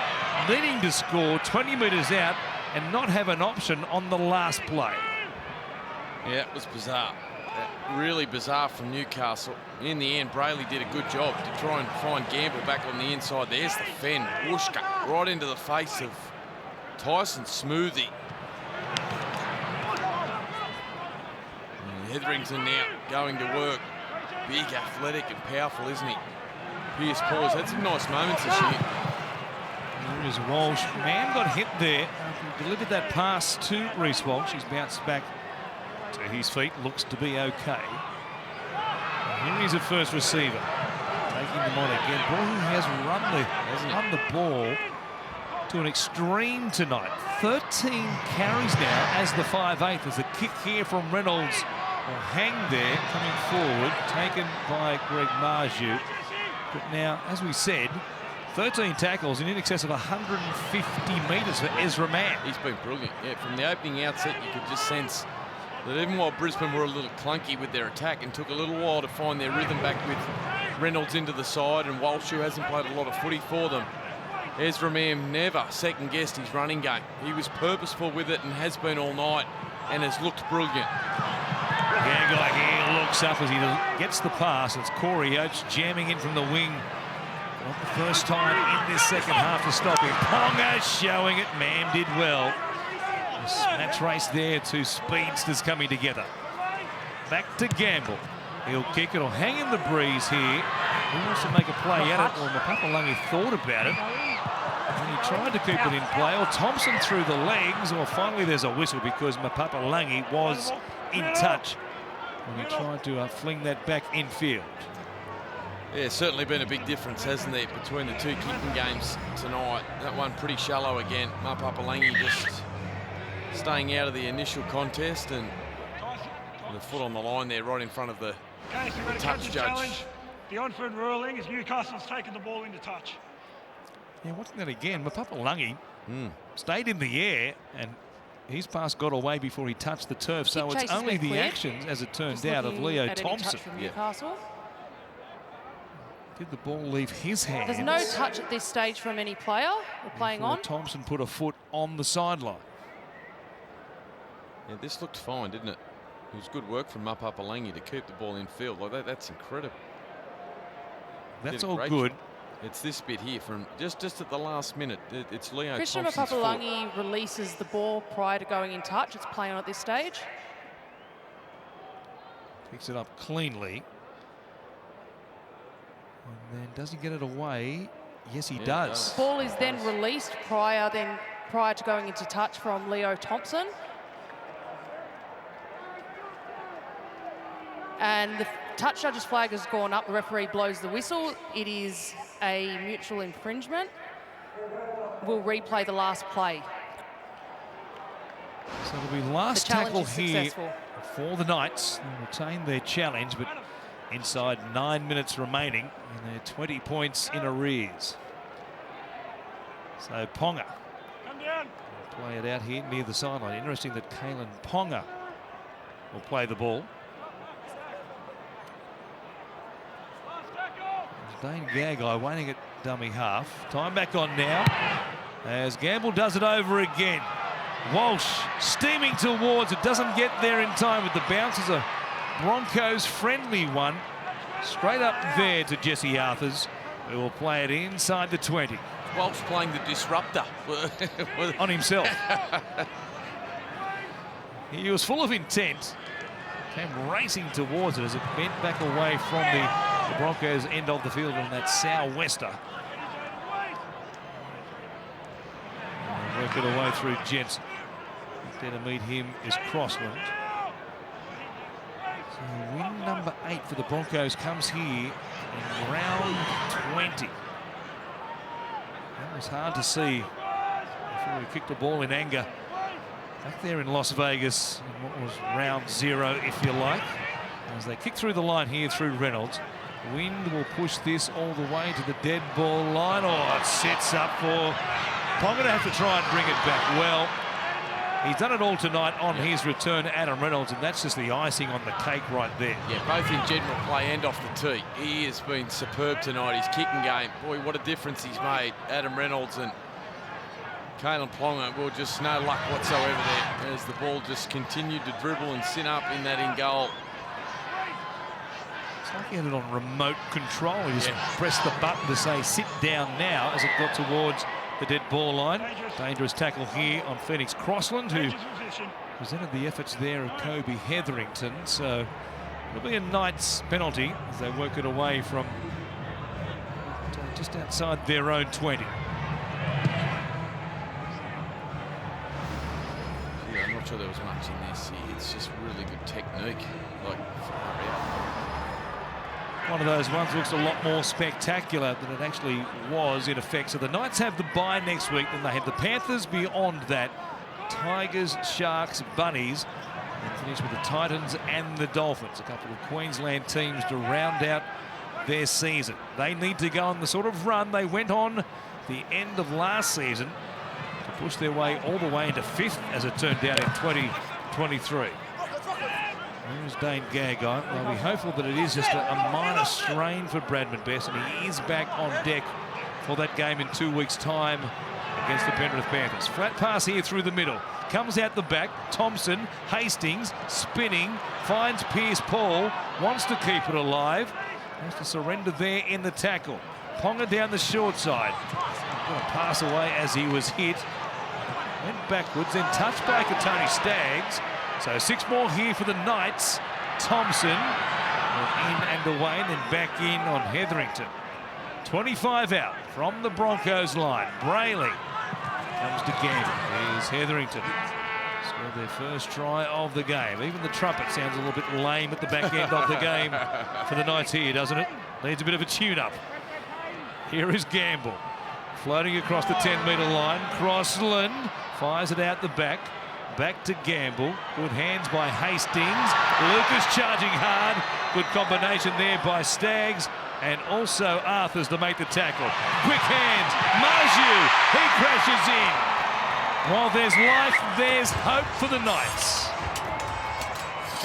needing to score 20 metres out and not have an option on the last play? Yeah, it was bizarre. Really bizarre from Newcastle. In the end, Brayley did a good job to try and find Gamble back on the inside. There's the fend. Whooshka right into the face of Tyson Smoothie. Hetherington now going to work. Big, athletic and powerful, isn't he? Pierce Paul's had some nice moments this year. There is Walsh. Man got hit there. He delivered that pass to Reece Walsh. He's bounced back to his feet. Looks to be okay. And here he's a first receiver. Taking them on again. Boy, he has run the ball to an extreme tonight. 13 carries now as the 5'8". There's a kick here from Reynolds. Will hang there, coming forward, taken by Greg Marju. But now, as we said, 13 tackles in excess of 150 metres for Ezra Mam. He's been brilliant. Yeah, from the opening outset, you could just sense that even while Brisbane were a little clunky with their attack and took a little while to find their rhythm back with Reynolds into the side and Walsh, who hasn't played a lot of footy for them, Ezra Mam never second-guessed his running game. He was purposeful with it and has been all night and has looked brilliant. Yeah, guy here looks up as he gets the pass. It's Corey Oates jamming in from the wing. Not the first time in this second half to stop him. Ponga showing it. Mam did well. Match race there, two speedsters coming together. Back to Gamble. He'll kick it or hang in the breeze here. He wants to make a play at it. Well, Mapapalangi thought about it. And he tried to keep it in play. Or Thompson through the legs. Or finally there's a whistle because Mapapalangi was in touch when he tried to fling that back infield. Yeah, certainly been a big difference, hasn't there, between the two kicking games tonight. That one pretty shallow again. Mapapalangi just staying out of the initial contest and the foot on the line there right in front of the touch judge. The on-field ruling is Newcastle's taken the ball into touch. Yeah, watching that again, Mapapalangi stayed in the air and his pass got away before he touched the turf. So it's only the actions, as it turned out, of Leo Thompson. Did the ball leave his hands? There's no touch at this stage from any player playing on. Thompson put a foot on the sideline. Yeah, this looked fine, didn't it? It was good work from Mapapalangi to keep the ball in field. Like that's incredible. That's all good. Job. It's this bit here from just at the last minute. It's Leo Christian Thompson's Mapapalangi releases the ball prior to going in touch. It's playing on at this stage. Picks it up cleanly. And then does he get it away? Yes, he does. Ball is then released prior to going into touch from Leo Thompson. And the touch judge's flag has gone up. The referee blows the whistle. It is a mutual infringement. We'll replay the last play. So it'll be last tackle here for the Knights. They'll retain their challenge, but inside 9 minutes remaining, and they're 20 points in arrears. So Ponga will play it out here near the sideline. Interesting that Kalen Ponga will play the ball. Dane Gagai waiting at dummy half. Time back on now as Gamble does it over again. Walsh steaming towards it, doesn't get there in time with the bounce. Is a Broncos friendly one. Straight up there to Jesse Arthurs, who will play it inside the 20. Walsh playing the disruptor on himself. He was full of intent. Came racing towards it as it bent back away from the Broncos end of the field on that sou'wester. Work it away through Jensen. There to meet him is Crossland. So win number 8 for the Broncos comes here in round 20. That was hard to see before he kicked the ball in anger back there in Las Vegas in what was round 0, if you like. As they kick through the line here through Reynolds. Wind will push this all the way to the dead ball line. Oh, it sets up for Ponga to have to try and bring it back. Well, he's done it all tonight on his return, Adam Reynolds, and that's just the icing on the cake right there. Yeah, both in general play and off the tee. He has been superb tonight. His kicking game, boy, what a difference he's made. Adam Reynolds and Kalen Ponga, well, just no luck whatsoever there as the ball just continued to dribble and sit up in that in goal. It's like he had it on remote control. He just pressed the button to say sit down now as it got towards the dead ball line. Dangerous tackle here on Phoenix Crossland, who presented the efforts there of Kobe Hetherington. So it'll be a Knights penalty as they work it away from just outside their own 20. Yeah, I'm not sure there was much in this. It's just really good technique. Like, one of those ones looks a lot more spectacular than it actually was in effect. So the Knights have the bye next week, then they have the Panthers beyond that. Tigers, Sharks, Bunnies, and finish with the Titans and the Dolphins. A couple of Queensland teams to round out their season. They need to go on the sort of run they went on the end of last season to push their way all the way into 5th, as it turned out in 2023. There's Dane Gagai. Well, we're hopeful that it is just a minor strain for Bradman Best, and he is back on deck for that game in 2 weeks' time against the Penrith Panthers. Flat pass here through the middle. Comes out the back. Thompson, Hastings, spinning, finds Pierce Paul, wants to keep it alive. Has to surrender there in the tackle. Ponga down the short side. Going to pass away as he was hit. Went backwards, then touched by Tony Staggs. So 6 more here for the Knights. Thompson in and away, and then back in on Hetherington. 25 out from the Broncos line. Brayley comes to Gamble. Here's Hetherington. Scored their first try of the game. Even the trumpet sounds a little bit lame at the back end of the game for the Knights here, doesn't it? Needs a bit of a tune-up. Here is Gamble. Floating across the 10-metre line. Crossland fires it out the back. Back to Gamble. Good hands by Hastings. Lucas charging hard. Good combination there by Staggs. And also Arthurs to make the tackle. Quick hands. Marju. He crashes in. While there's life, there's hope for the Knights.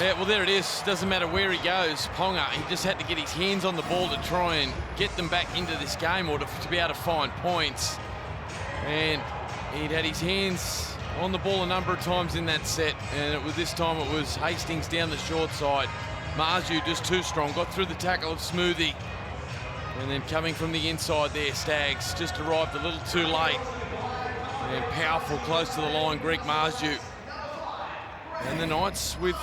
Yeah, well, there it is. Doesn't matter where he goes. Ponga, he just had to get his hands on the ball to try and get them back into this game, or to be able to find points. And he'd had his hands on the ball a number of times in that set, and this time it was Hastings down the short side. Marju just too strong, got through the tackle of Smoothie, and then coming from the inside there, Staggs just arrived a little too late. And powerful, close to the line, Greg Marju. And the Knights with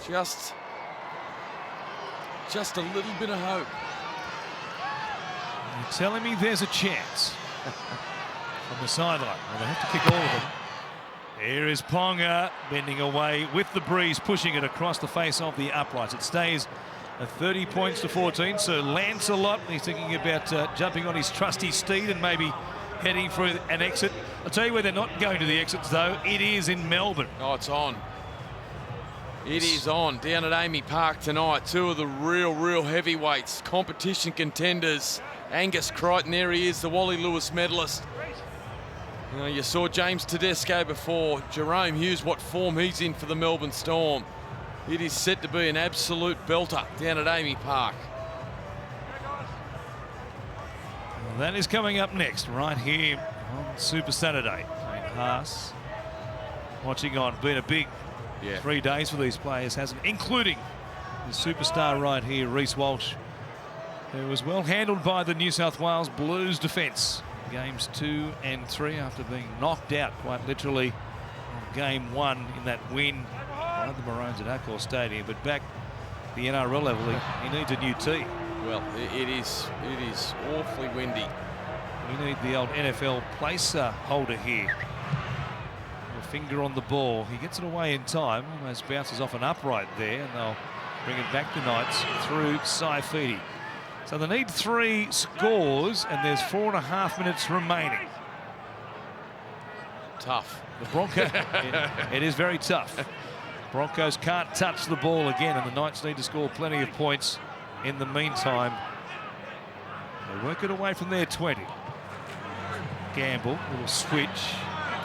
just a little bit of hope. You're telling me there's a chance from the sideline? Well, they have to kick all of them. Here is Ponga bending away with the breeze, pushing it across the face of the uprights. It stays at 30 points to 14. So Lancelot, he's thinking about jumping on his trusty steed and maybe heading for an exit. I'll tell you where they're not going to the exits, though. It is in Melbourne. Oh, it's on. It is on down at Amy Park tonight. 2 of the real heavyweights, competition contenders. Angus Crichton, there he is, the Wally Lewis medalist. You know, you saw James Tedesco before. Jerome Hughes, what form he's in for the Melbourne Storm. It is set to be an absolute belter down at Amy Park. Well, that is coming up next, right here on Super Saturday. Haas watching on. Been a big 3 days for these players, hasn't it? Including the superstar right here, Reece Walsh, who was well handled by the New South Wales Blues defence. Games 2 and 3 after being knocked out quite literally on game 1 in that win by the Maroons at Accor Stadium. But back at the NRL level, he needs a new tee. Well, it is awfully windy. We need the old NFL place holder here. A finger on the ball. He gets it away in time. Almost bounces off an upright there, and they'll bring it back to Knights through Saifidi. So they need 3 scores, and there's 4.5 minutes remaining. Tough. The Broncos, it is very tough. Broncos can't touch the ball again, and the Knights need to score plenty of points in the meantime. They work it away from their 20. Gamble, little switch.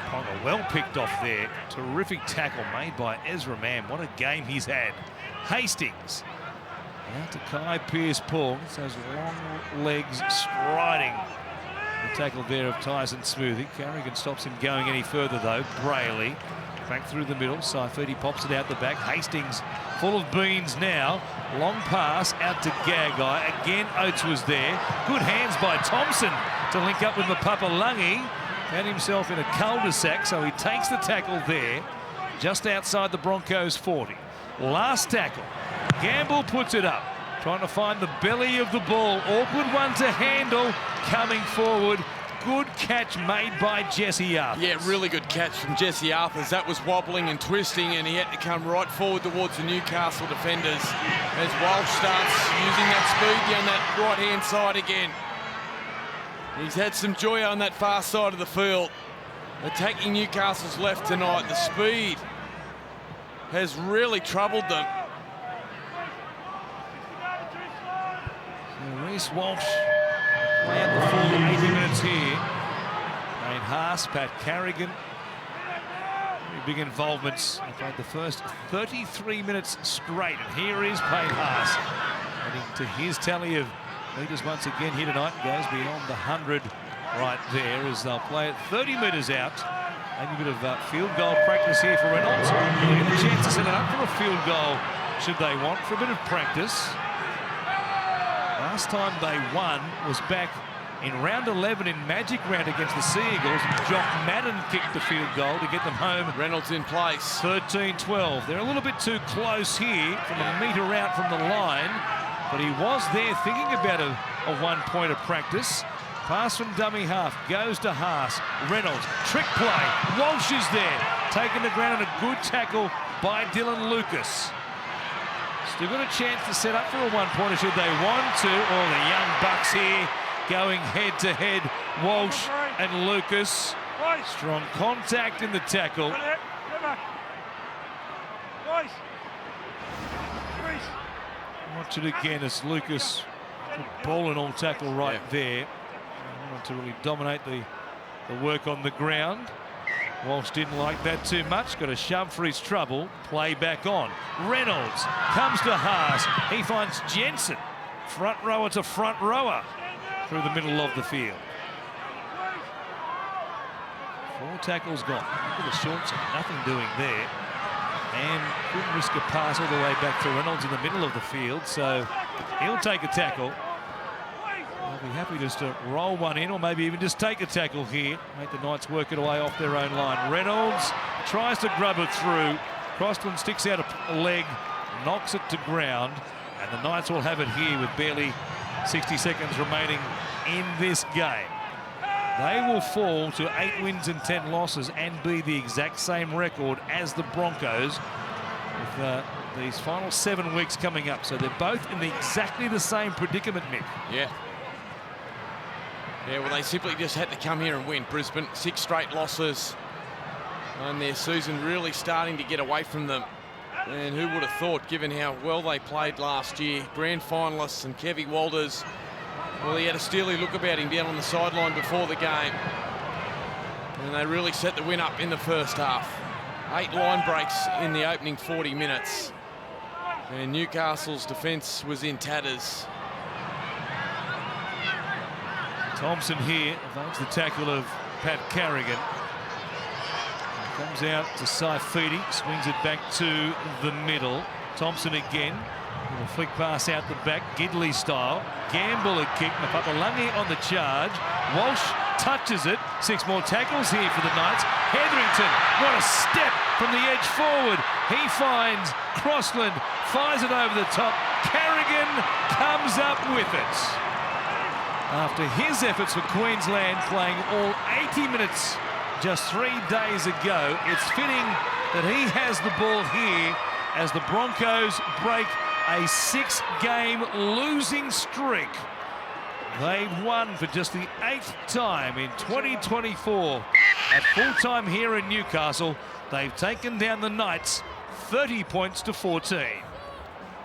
Ponga well picked off there. Terrific tackle made by Ezra Mam. What a game he's had. Hastings. Out to Kai Pearce-Paul. It's those long legs striding. The tackle there of Tyson Smoothie. Carrigan stops him going any further, though. Brayley back through the middle. Saifidi pops it out the back. Hastings full of beans now. Long pass out to Gagai. Again, Oates was there. Good hands by Thompson to link up with Mapapalungi. Found himself in a cul-de-sac, so he takes the tackle there, just outside the Broncos 40. Last tackle. Gamble puts it up, trying to find the belly of the ball. Awkward one to handle, coming forward. Good catch made by Jesse Arthurs. Yeah, really good catch from Jesse Arthurs. That was wobbling and twisting, and he had to come right forward towards the Newcastle defenders as Walsh starts using that speed down that right-hand side again. He's had some joy on that far side of the field. Attacking Newcastle's left tonight. The speed has really troubled them. Reece Walsh play out the full 80 minutes here. Payne Haas, Pat Carrigan. Very big involvements. They played the first 33 minutes straight. And here is Payne Haas, adding to his tally of meters once again here tonight. Goes beyond the 100 right there as they'll play it 30 metres out. Maybe a bit of field goal practice here for Reynolds. They get a chance to set it up for a field goal should they want, for a bit of practice. Last time they won was back In round 11 in Magic Round against the Sea Eagles, Jock Madden kicked the field goal to get them home. Reynolds in place. 13-12. They're a little bit too close here from a metre out from the line, but he was there thinking about a one-pointer practice. Pass from dummy half, goes to Haas. Reynolds, trick play. Walsh is there, taking the ground, and a good tackle by Dylan Lucas. Still got a chance to set up for a one-pointer should they want to. All the young bucks here going head-to-head. Walsh and Lucas. Strong contact in the tackle. Watch it again as Lucas, ball and all tackle right there. Wanted to really dominate the work on the ground. Walsh didn't like that too much. Got a shove for his trouble. Play back on. Reynolds comes to Haas. He finds Jensen. Front rower to front rower through the middle of the field. 4 tackles gone. Look at the shorts, nothing doing there. And couldn't risk a pass all the way back to Reynolds in the middle of the field, so he'll take a tackle. They'll be happy just to roll one in, or maybe even just take a tackle here. Make the Knights work it away off their own line. Reynolds tries to grub it through. Crossland sticks out a leg, knocks it to ground, and the Knights will have it here with barely 60 seconds remaining in this game. They will fall to 8 wins and 10 losses and be the exact same record as the Broncos with these final 7 weeks coming up. So they're both in exactly the same predicament, Mick. Yeah. Yeah, well, they simply just had to come here and win. Brisbane, 6 straight losses. And their season really starting to get away from them. And who would have thought, given how well they played last year, grand finalists, and Kevy Walters, well, he had a steely look about him down on the sideline before the game. And they really set the win up in the first half. 8 line breaks in the opening 40 minutes. And Newcastle's defence was in tatters. Thompson here evades the tackle of Pat Carrigan. Comes out to Saifidi, swings it back to the middle. Thompson again. A flick pass out the back, Gidley style. Gamble a kick, Mapapalungi on the charge. Walsh touches it. 6 more tackles here for the Knights. Hetherington, what a step from the edge forward. He finds Crossland, fires it over the top. Carrigan comes up with it. After his efforts for Queensland, playing all 80 minutes just 3 days ago, it's fitting that he has the ball here as the Broncos break a 6-game losing streak. They've won for just the 8th time in 2024 at full-time here in Newcastle. They've taken down the Knights 30 points to 14.